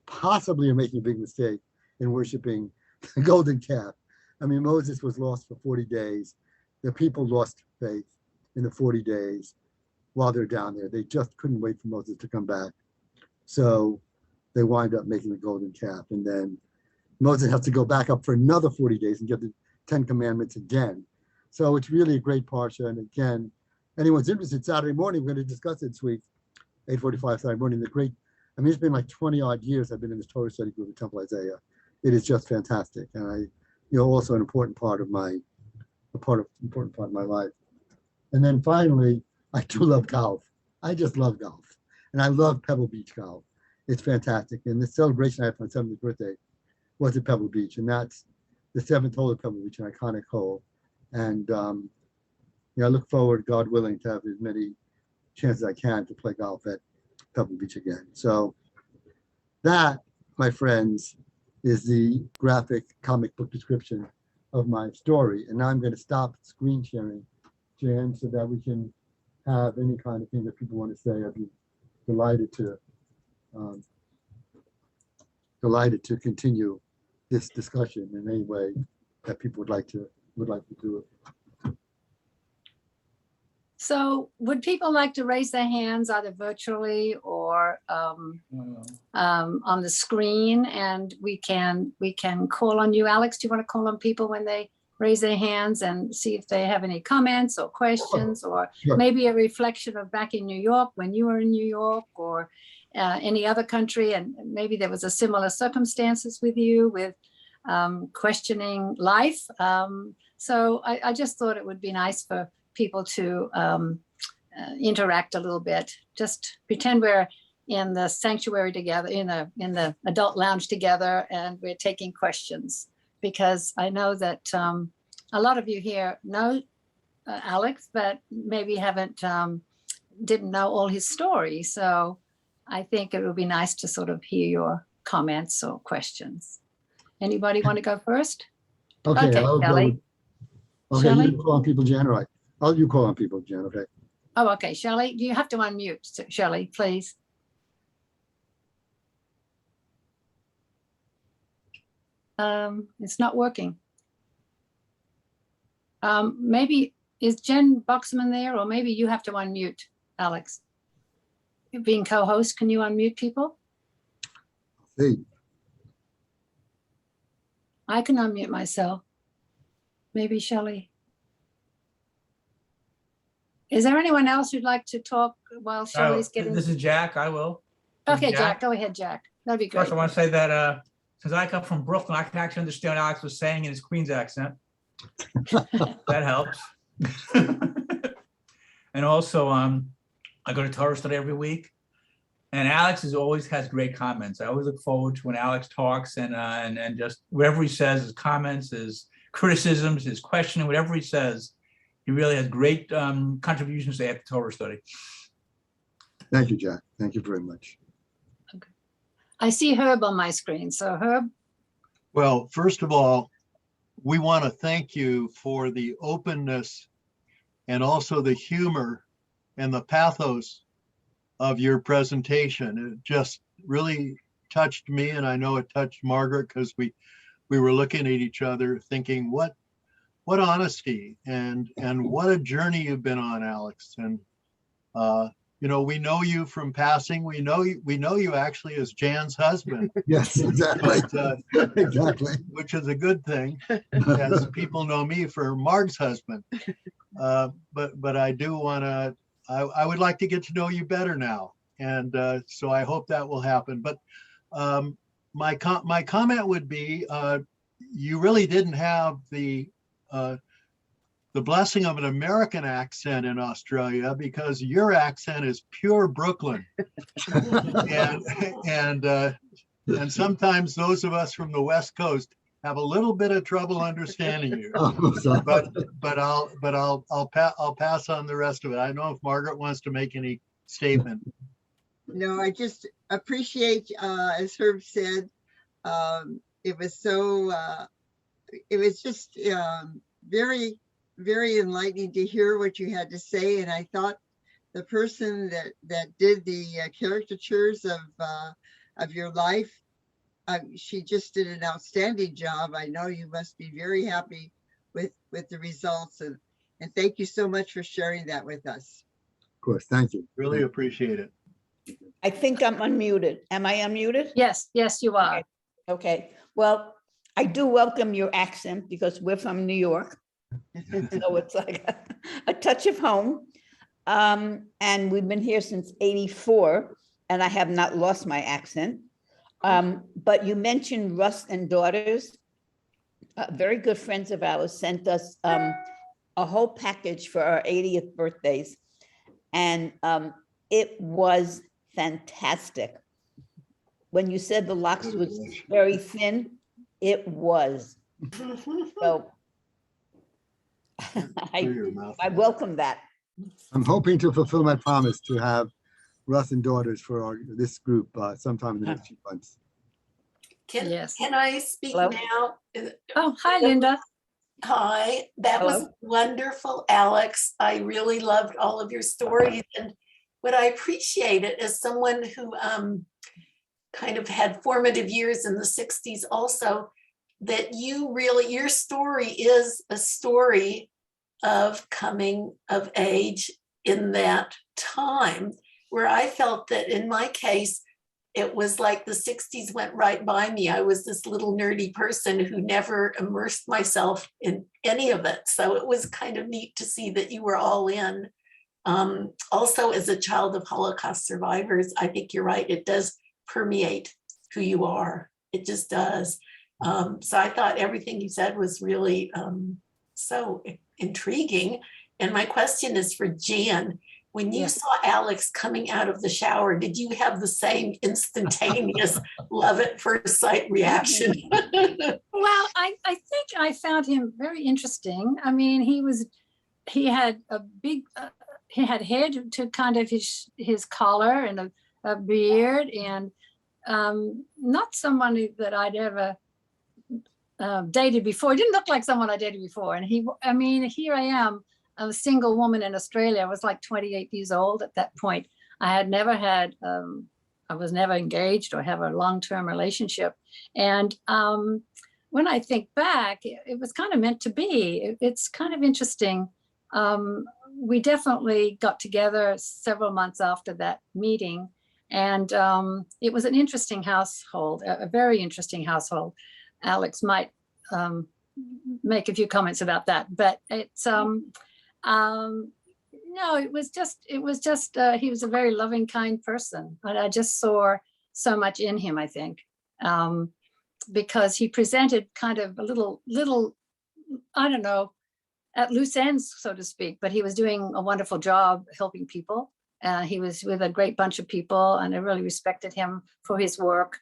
possibly are making a big mistake in worshiping the golden calf. I mean, Moses was lost for 40 days. The people lost faith in the 40 days while they're down there. They just couldn't wait for Moses to come back. So they wind up making the golden calf. And then Moses has to go back up for another 40 days and get the 10 Commandments again. So it's really a great parsha. And again, anyone's interested, Saturday morning, we're going to discuss it this week, 8:45 Saturday morning. It's been like 20 odd years I've been in this Torah study group at Temple Isaiah. It is just fantastic. And also an important part of my life. And then finally, I do love golf. I just love golf. And I love Pebble Beach golf. It's fantastic. And the celebration I had for my 70th birthday was at Pebble Beach. And that's the 7th hole at Pebble Beach, an iconic hole. And I look forward, God willing, to have as many chances I can to play golf at Pebble Beach again. So that, my friends, is the graphic comic book description of my story. And now I'm going to stop screen sharing, Jan, so that we can have any kind of thing that people want to say, I'd be delighted to continue this discussion in any way that people would like to do it. So would people like to raise their hands either virtually or on the screen, and we can call on you? Alex, do you want to call on people when they raise their hands and see if they have any comments or questions, or Sure. maybe a reflection of back in New York when you were in New York, or any other country, and maybe there was a similar circumstances with you with questioning life. So I just thought it would be nice for people to interact a little bit. Just pretend we're in the sanctuary together, in the adult lounge together, and we're taking questions, because I know that a lot of you here know Alex, but maybe didn't know all his story. So I think it would be nice to sort of hear your comments or questions. Anybody want to go first? Okay, Okay, I'll go Shelley. with- Okay, Shelley? you call on people, Jan, all right. You call on people, Jan, okay? Oh, okay, Shelley, you have to unmute, Shelley, please. It's not working. Maybe, is Jen Boxman there, or maybe you have to unmute, Alex? Being co-host, can you unmute people? See, I can unmute myself. Maybe Shelley. Is there anyone else who'd like to talk while Shelley's getting? This is Jack. I will. Okay, Jack. Jack, go ahead, Jack. That'd be great. First, I want to say that since I come from Brooklyn, I can actually understand what Alex was saying in his Queens accent. That helps. And also, I go to Torah study every week, and Alex always has great comments. I always look forward to when Alex talks and just whatever he says, his comments, his criticisms, his questioning, whatever he says, he really has great contributions to the Torah study. thank you, Jack. Thank you very much. I see Herb on my screen. So Herb, Well, first of all, we want to thank you for the openness and also the humor and the pathos of your presentation. It just really touched me, and I know it touched Margaret, because we were looking at each other thinking, what honesty and what a journey you've been on, Alex. And you know, we know you from passing. We know you actually as Jan's husband. Yes, exactly. But, Exactly. which is a good thing, as people know me for Marg's husband. But I do want to, I would like to get to know you better now. And so I hope that will happen. But my comment would be, you really didn't have the blessing of an American accent in Australia, because your accent is pure Brooklyn. And sometimes those of us from the West Coast have a little bit of trouble understanding you. Oh, sorry. But I'll pass on the rest of it. I don't know if Margaret wants to make any statement. No, I just appreciate, as Herb said, it was so, it was just very, very enlightening to hear what you had to say. And I thought the person that did the caricatures of your life, she just did an outstanding job. I know you must be very happy with the results, and thank you so much for sharing that with us. Of course, thank you. Really appreciate it. I think I'm unmuted. Am I unmuted? yes, you are. Okay, well, I do welcome your accent because we're from New York. So it's like a touch of home. And we've been here since '84, and I have not lost my accent. But you mentioned Russ and Daughters. Very good friends of ours sent us a whole package for our 80th birthdays. And it was fantastic. When you said the locks was very thin, it was. So I welcome that. I'm hoping to fulfill my promise to have Russ and Daughters for this group sometime in the next few months. Yes. Can I speak Hello? now? Oh, hi, Linda. Hi, that was Hello. wonderful, Alex. I really loved all of your stories. And what I appreciated as someone who kind of had formative years in the 60s also, that you really, your story is a story of coming of age in that time, where I felt that in my case, it was like the 60s went right by me. I was this little nerdy person who never immersed myself in any of it. So it was kind of neat to see that you were all in. Also, as a child of Holocaust survivors, I think you're right. It does permeate who you are. It just does. So I thought everything you said was really so intriguing. And my question is for Jan. When you saw Alex coming out of the shower, did you have the same instantaneous love at first sight reaction? Well, I think I found him very interesting. I mean, he had a big, he had hair to kind of his collar and a beard, and not someone that I'd ever dated before. He didn't look like someone I dated before. And I mean, here I am, a single woman in Australia. I was like 28 years old at that point. I had never had, I was never engaged or have a long-term relationship. And when I think back, it was kind of meant to be. It's kind of interesting. We definitely got together several months after that meeting. And it was an interesting household, a very interesting household. Alex might make a few comments about that, but it's, no, it was just, he was a very loving, kind person. And I just saw so much in him, I think, because he presented kind of a little, I don't know, at loose ends, so to speak, but he was doing a wonderful job helping people. He was with a great bunch of people, and I really respected him for his work.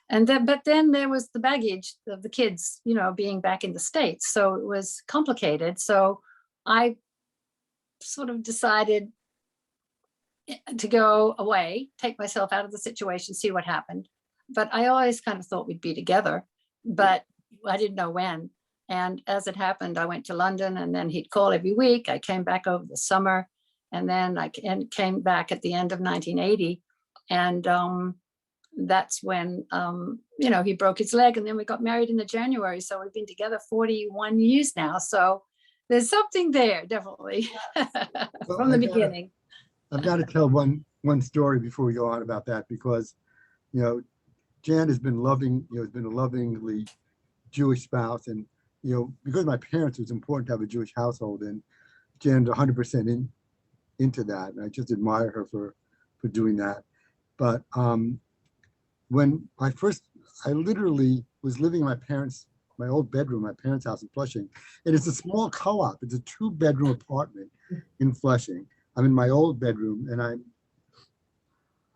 But then there was the baggage of the kids, you know, being back in the States. So it was complicated. So I sort of decided to go away, take myself out of the situation, see what happened. But I always kind of thought we'd be together, but I didn't know when. And as it happened, I went to London, and then he'd call every week. I came back over the summer, and then I came back at the end of 1980. And that's when, you know, he broke his leg, and then we got married in the January. So we've been together 41 years now. So there's something there, definitely, from the beginning. I've got to tell one story before we go on about that, because, you know, Jan has been loving, you know, has been a lovingly Jewish spouse. And, you know, because of my parents, it was important to have a Jewish household, and Jan's 100% into that. And I just admire her for doing that. But when I literally was living in my old bedroom, my parents' house in Flushing. And it's a small co-op. It's a 2-bedroom apartment in Flushing. I'm in my old bedroom, and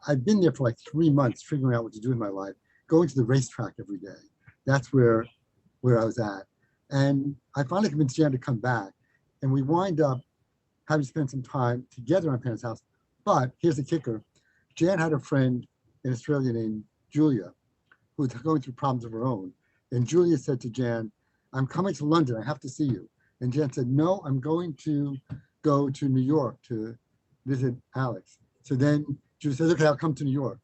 I've been there for like 3 months figuring out what to do with my life, going to the racetrack every day. That's where I was at. And I finally convinced Jan to come back, and we wind up having to spend some time together in my parents' house. But here's the kicker. Jan had a friend in Australia named Julia, who was going through problems of her own. And Julia said to Jan, "I'm coming to London, I have to see you." And Jan said, "No, I'm going to go to New York to visit Alex." So then Julia said, "Okay, I'll come to New York."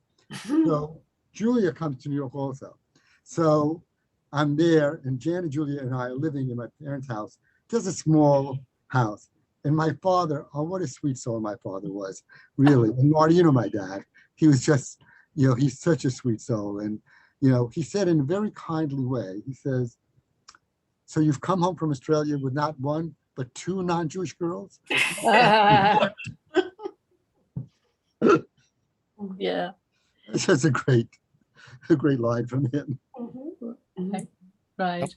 So Julia comes to New York also. So I'm there, and Jan and Julia and I are living in my parents' house, just a small house. And my father, oh, what a sweet soul my father was, really. And Marty, you know my dad. He was just, you know, he's such a sweet soul. And, you know, he said in a very kindly way, he says, "So you've come home from Australia with not one, but 2 non-Jewish girls?" Yeah. It's just a great line from him. Right.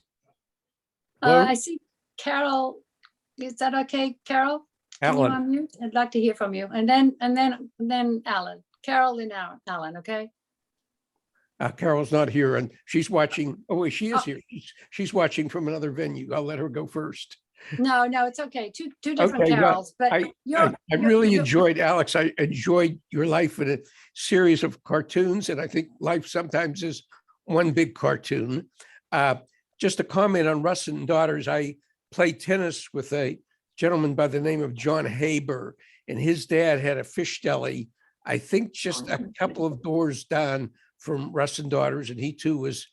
Hello? I see Carol. Is that okay, Carol? Can you Alan. unmute? I'd like to hear from you. And then Alan. Carol, then Alan, okay? Carol's not here, and she's watching. Oh, wait, she is here. She's watching from another venue. I'll let her go first. No, it's okay. Two different Okay, Carols. But I really enjoyed, Alex. I enjoyed your life in a series of cartoons, and I think life sometimes is one big cartoon. just a comment on Russ and Daughters. I played tennis with a gentleman by the name of John Haber, and his dad had a fish deli, I think just a couple of doors down from Russ and Daughters, and he too was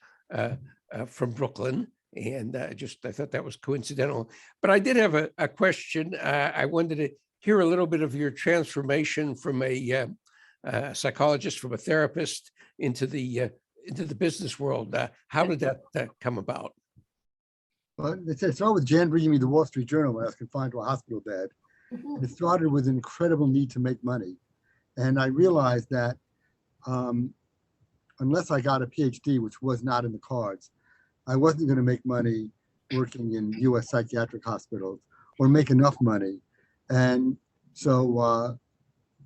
from Brooklyn. And I thought that was coincidental. But I did have a question. I wanted to hear a little bit of your transformation from a psychologist, from a therapist into the business world. How did that come about? Well, it started with Jan bringing me the Wall Street Journal when I was confined to a hospital bed. And it started with an incredible need to make money. And I realized that unless I got a PhD, which was not in the cards, I wasn't going to make money working in US psychiatric hospitals or make enough money. And so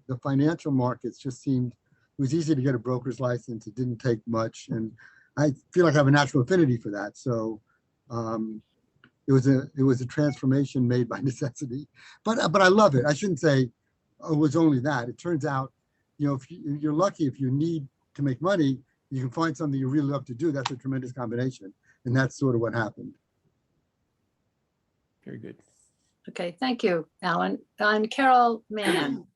the financial markets just seemed, it was easy to get a broker's license. It didn't take much. And I feel like I have a natural affinity for that. So it was a transformation made by necessity, but I love it. I shouldn't say it was only that. It turns out, if you're lucky, if you need to make money, you can find something you really love to do. That's a tremendous combination. And that's sort of what happened. Very good. Okay, thank you, Alan. And Carol Mann.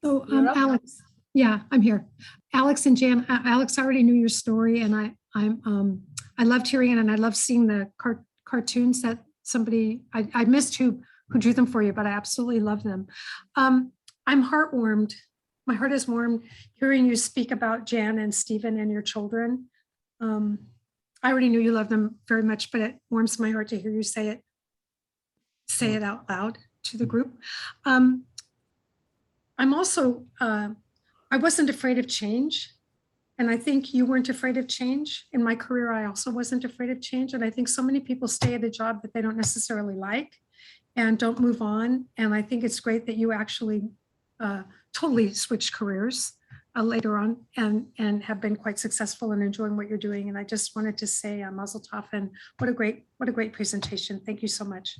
So You're up. Alex, yeah, I'm here. Alex and Jan, Alex, I already knew your story, and I loved hearing it, and I love seeing the cartoons that I missed who drew them for you, but I absolutely love them. I'm heartwarmed. My heart is warmed hearing you speak about Jan and Stephen and your children. I already knew you loved them very much, but it warms my heart to hear you say it out loud to the group. I'm also, I wasn't afraid of change. And I think you weren't afraid of change. In my career, I also wasn't afraid of change. And I think so many people stay at a job that they don't necessarily like and don't move on. And I think it's great that you actually totally switched careers later on and have been quite successful and enjoying what you're doing. And I just wanted to say Mazel Tov, and what a great presentation. Thank you so much.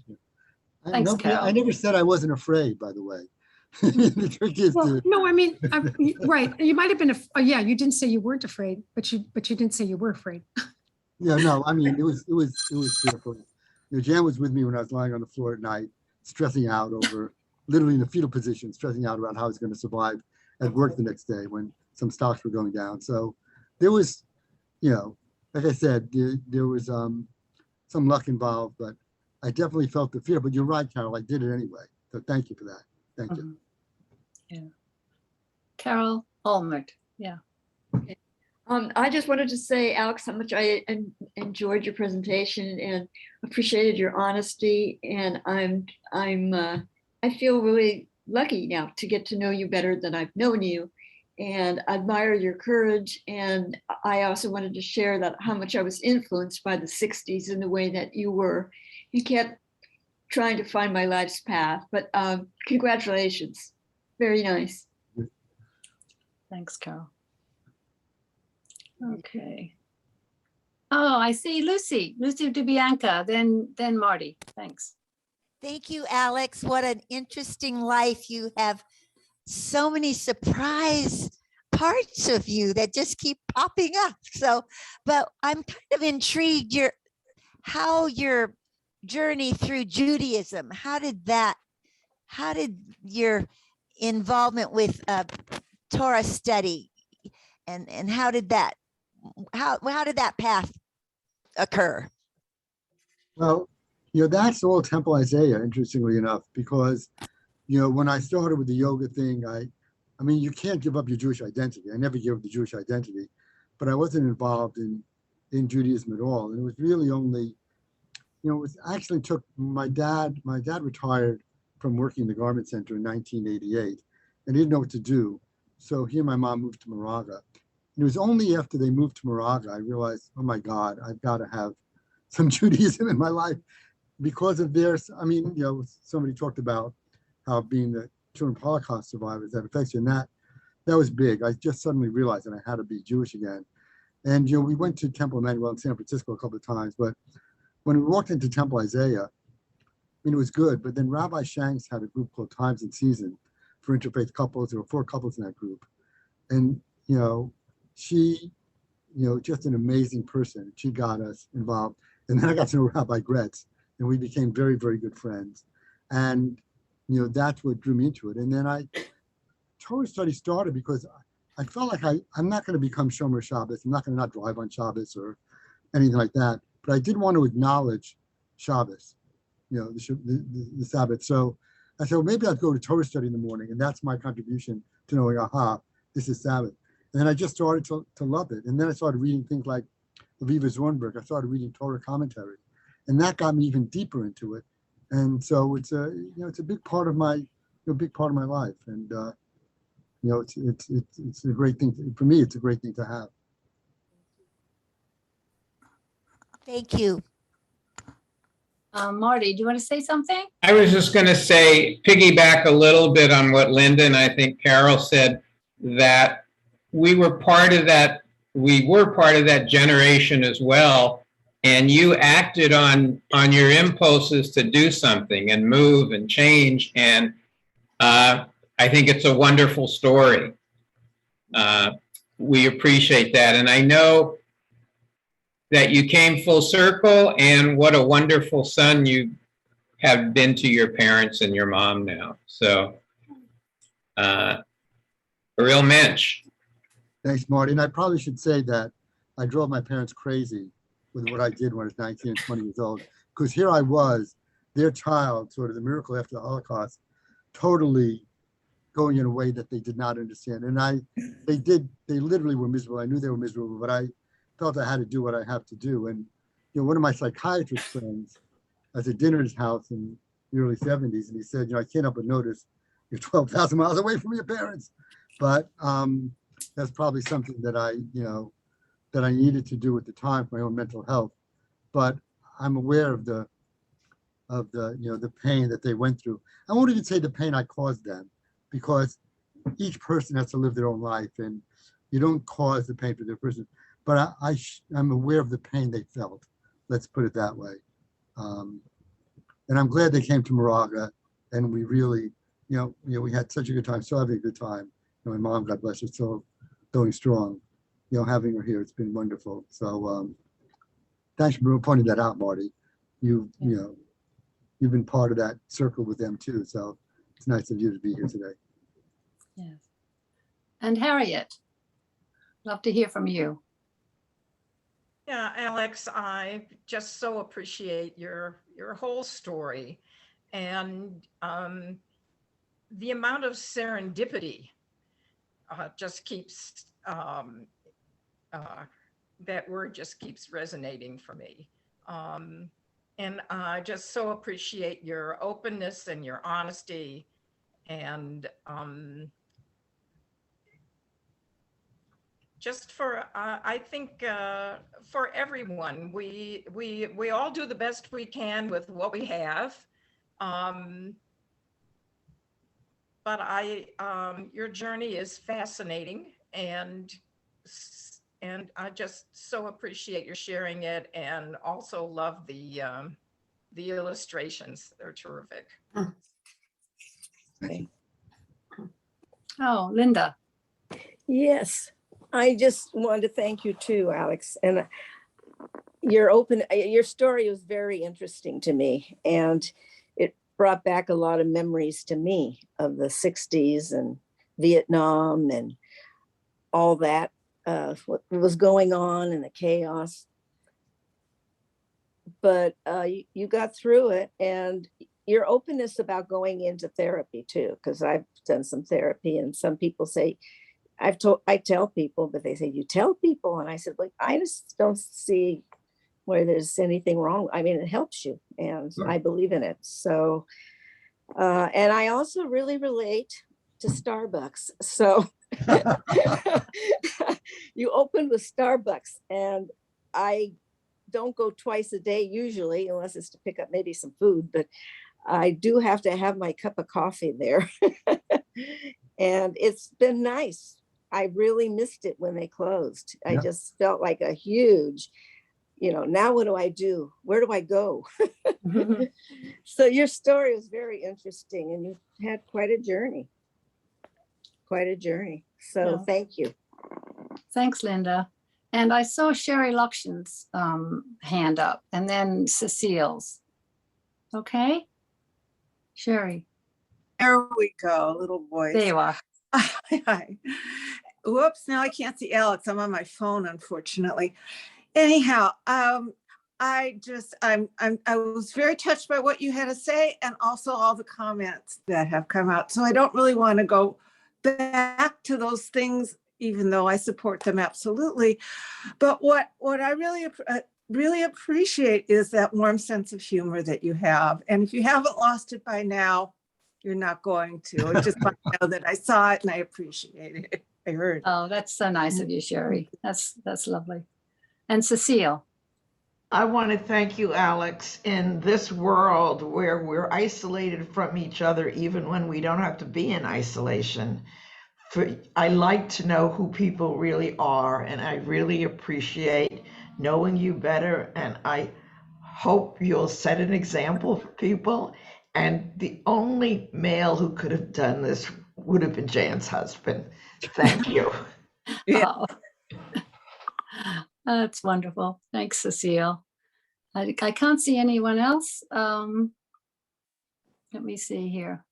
Thanks, Carol. I never said I wasn't afraid, by the way. The trick is Well, no, I mean, right. You might have been, yeah, you didn't say you weren't afraid, but you didn't say you were afraid. Yeah, no, I mean, it was fearful. Jan was with me when I was lying on the floor at night, stressing out over, literally in a fetal position, stressing out about how I was going to survive at work the next day when some stocks were going down. So there was, like I said, there was some luck involved, but I definitely felt the fear. But you're right, Carol, I did it anyway. So thank you for that. Thank you. Yeah. Carol Olmert. Yeah. I just wanted to say, Alex, how much I enjoyed your presentation and appreciated your honesty. And I feel really lucky now to get to know you better than I've known you, and admire your courage. And I also wanted to share that how much I was influenced by the 60s in the way that you were. You kept trying to find my life's path, but congratulations. Very nice. Thanks, Carol. Okay. Oh, I see Lucy DeBianca, then Marty. Thanks. Thank you, Alex. What an interesting life. You have so many surprise parts of you that just keep popping up. So, but I'm kind of intrigued how your journey through Judaism, how did your involvement with Torah study and how did that path occur? Well, that's all Temple Isaiah, interestingly enough, because, when I started with the yoga thing, I mean, you can't give up your Jewish identity. I never gave up the Jewish identity, but I wasn't involved in Judaism at all. And it was really only, it was actually took my dad retired from working in the garment center in 1988 and didn't know what to do. So he and my mom moved to Moraga. And it was only after they moved to Moraga, I realized, oh my God, I've got to have some Judaism in my life because of theirs. I mean, somebody talked about how being the children of Holocaust survivors, that affects you. And that was big. I just suddenly realized that I had to be Jewish again. And, we went to Temple Emmanuel in San Francisco a couple of times, but when we walked into Temple Isaiah, it was good. But then Rabbi Shanks had a group called Times and Season for interfaith couples. There were 4 couples in that group. And, she, just an amazing person. She got us involved. And then I got to know Rabbi Gretz, and we became very, very good friends. And, you know, that's what drew me into it. And then Torah study started because I felt like I'm not going to become Shomer Shabbos. I'm not going to not drive on Shabbos or anything like that. But I did want to acknowledge Shabbos, you know, the Sabbath. So I said, well, maybe I'll go to Torah study in the morning. And that's my contribution to knowing, aha, this is Sabbath. And then I just started to love it. And then I started reading things like Aviva Zornberg. I started reading Torah commentary. And that got me even deeper into it. And so it's a big part of my life. And, you know, it's a great thing. For me, it's a great thing to have. Thank you. Marty, do you want to say something? I was just going to say, piggyback a little bit on what Linda and I think Carol said, that we were part of that generation as well. And you acted on your impulses to do something and move and change. And I think it's a wonderful story. We appreciate that. And I know that you came full circle, and what a wonderful son you have been to your parents and your mom now. So a real mensch. Thanks, Marty. And I probably should say that I drove my parents crazy with what I did when I was 19 and 20 years old, because here I was, their child, sort of the miracle after the Holocaust, totally going in a way that they did not understand. And they literally were miserable. I knew they were miserable, but I felt I had to do what I have to do. And, you know, one of my psychiatrist friends, I was at dinner at his house in the early 70s, and he said, you know, I can't help but notice you're 12,000 miles away from your parents. But that's probably something that I needed to do at the time for my own mental health. But I'm aware of the pain that they went through. I won't even say the pain I caused them, because each person has to live their own life, and you don't cause the pain for their person. But I'm aware of the pain they felt. Let's put it that way. And I'm glad they came to Moraga, and we really, we had such a good time. Still having a good time. You know, my mom, God bless her, still going strong. You know, having her here, it's been wonderful. So thanks for pointing that out, Marty. You've been part of that circle with them too. So it's nice of you to be here today. Yes. And Harriet, love to hear from you. Yeah, Alex, I just so appreciate your whole story, and the amount of serendipity just keeps, that word just keeps resonating for me. And I just so appreciate your openness and your honesty, and just for, I think for everyone, we all do the best we can with what we have. But your journey is fascinating, and I just so appreciate your sharing it, and also love the illustrations. They're terrific. Oh, Linda. Yes, I just wanted to thank you too, Alex. And your story was very interesting to me, and it brought back a lot of memories to me of the 60s and Vietnam and all that, what was going on and the chaos. But you got through it, and your openness about going into therapy too, because I've done some therapy, and some people say, I tell people, but they say, you tell people. And I said, like, I just don't see where there's anything wrong. I mean, it helps you, and I believe in it. So, and I also really relate to Starbucks. So you opened with Starbucks, and I don't go twice a day usually, unless it's to pick up maybe some food, but I do have to have my cup of coffee there. And it's been nice. I really missed it when they closed. I just felt like a huge, now what do I do? Where do I go? So your story was very interesting, and you had quite a journey. So thank you. Thanks, Linda. And I saw Sherry Luxion's hand up and then Cecile's. Okay, Sherry. There we go, little voice. There you are. Hi. Whoops, now I can't see Alex. I'm on my phone, unfortunately. Anyhow, I was very touched by what you had to say and also all the comments that have come out. So I don't really want to go back to those things, even though I support them absolutely. But what I really appreciate is that warm sense of humor that you have. And if you haven't lost it by now, you're not going to. I just want to know that I saw it and I appreciate it. I heard. Oh, that's so nice of you, Sherry. That's lovely. And Cecile. I want to thank you, Alex, in this world where we're isolated from each other, even when we don't have to be in isolation. I like to know who people really are, and I really appreciate knowing you better, and I hope you'll set an example for people. And the only male who could have done this would have been Jan's husband. Thank you. Oh. That's wonderful. Thanks, Cecile. I can't see anyone else. Let me see here.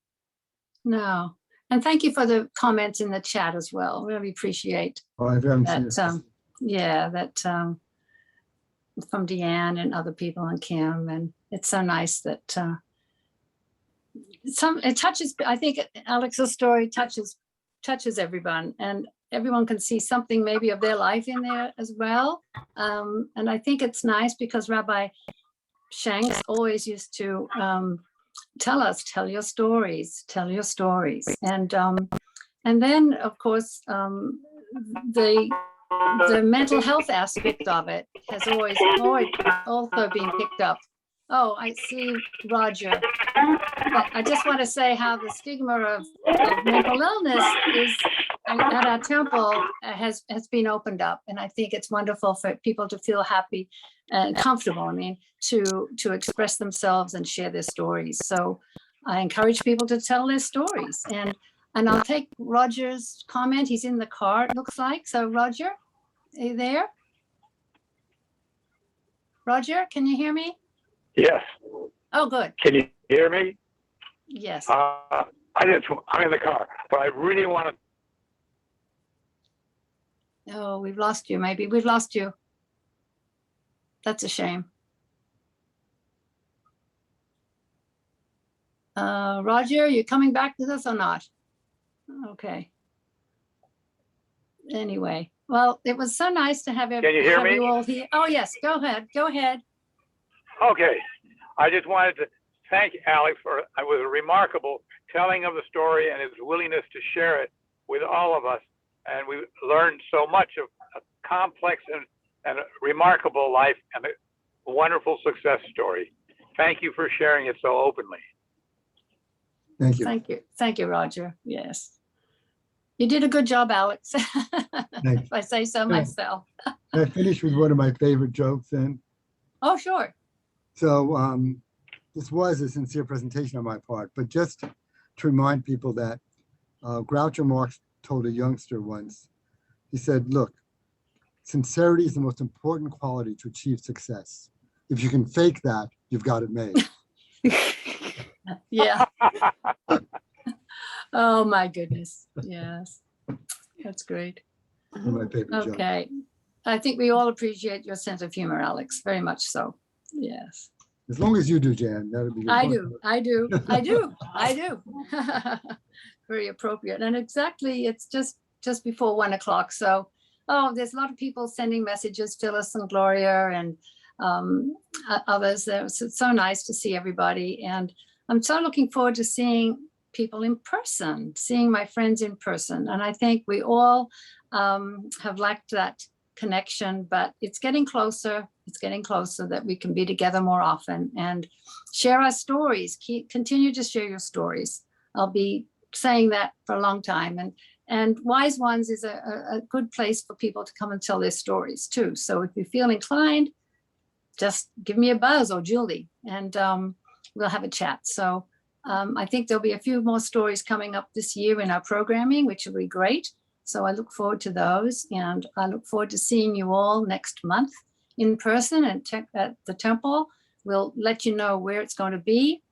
No. And thank you for the comments in the chat as well. Really appreciate Oh, I haven't seen that. it. Yeah, that from Deanne and other people and Kim. And it's so nice that it touches, I think Alex's story touches everyone, and everyone can see something maybe of their life in there as well. And I think it's nice because Rabbi Shanks always used to tell your stories. And then of course, the mental health aspect of it has always also been picked up. Oh, I see Roger. But I just want to say how the stigma of mental illness is at our temple has been opened up. And I think it's wonderful for people to feel happy and comfortable, to express themselves and share their stories. So I encourage people to tell their stories. And I'll take Roger's comment. He's in the car, it looks like. So Roger, are you there? Roger, can you hear me? Yes. Oh, good. Can you hear me? Yes. I'm in the car, but I really want to. Oh, we've lost you. Maybe we've lost you. That's a shame. Roger, you coming back to this or not? Okay. Anyway, well, it was so nice to have Can you hear me? you all here. Oh, yes. Go ahead. Go ahead. Okay. I just wanted to thank Alex for it was a remarkable telling of the story and his willingness to share it with all of us. And we learned so much of a complex and a remarkable life and a wonderful success story. Thank you for sharing it so openly. Thank you. Thank you. Thank you, Roger. Yes. You did a good job, Alex. If I say so myself. I finished with one of my favorite jokes then. Oh, sure. So this was a sincere presentation on my part, but just to remind people that Groucho Marx told a youngster once, he said, look, sincerity is the most important quality to achieve success. If you can fake that, you've got it made. Yeah. Oh my goodness. Yes. That's great. One of my favorite jokes. Okay. I think we all appreciate your sense of humor, Alex, very much so. Yes. As long as you do, Jan, that would be good. I do. Very appropriate. And exactly, it's just before 1 o'clock. So, there's a lot of people sending messages, Phyllis and Gloria and others. It's so nice to see everybody. And I'm so looking forward to seeing people in person, seeing my friends in person. And I think we all have lacked that connection, but it's getting closer. It's getting closer that we can be together more often and share our stories. Continue to share your stories. I'll be saying that for a long time. And Wise Ones is a good place for people to come and tell their stories too. So if you feel inclined, just give me a buzz or Julie, and we'll have a chat. So I think there'll be a few more stories coming up this year in our programming, which will be great. So I look forward to those, and I look forward to seeing you all next month in person and at the temple. We'll let you know where it's going to be,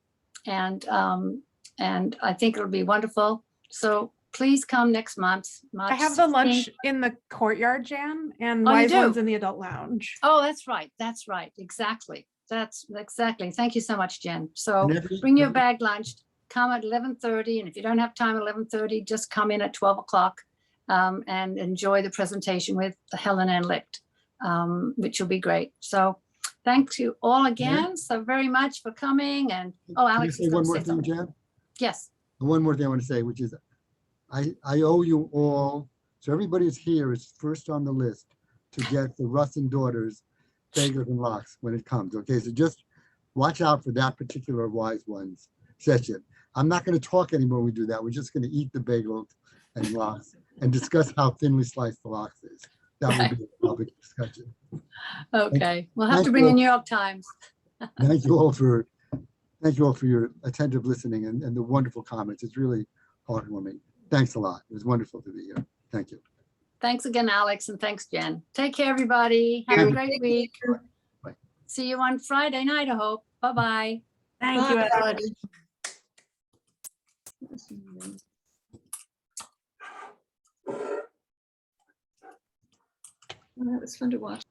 and I think it'll be wonderful. So please come next month. I have the lunch in the courtyard, Jan, and Oh, you Wise Ones do? in the adult lounge. Oh, that's right. That's right. Exactly. That's exactly. Thank you so much, Jen. So And every- bring your bag lunch, come at 11:30. And if you don't have time at 11:30, just come in at 12 o'clock and enjoy the presentation with Helen and Licht, which will be great. So thank you all again so very much for coming. And oh, Can I Alex say is one going to more say thing, something. Jan? Yes. One more thing I want to say, which is I owe you all, so everybody's here is first on the list to get the Russ and Daughters bagels and lox when it comes. Okay, so just watch out for that particular Wise Ones session. I'm not going to talk anymore when we do that. We're just going to eat the bagels and lox and discuss how thinly sliced the lox is. That will be a topic of discussion. Okay. We'll have Thank to bring you. the New York Times. Thank you all for your attentive listening and the wonderful comments. It's really heartwarming. Thanks a lot. It was wonderful to be here. Thank you. Thanks again, Alex, and thanks, Jen. Take care, everybody. Have a great week. Bye. See you on Friday night, I hope. Bye-bye. Thank you, Alex. That was fun to watch.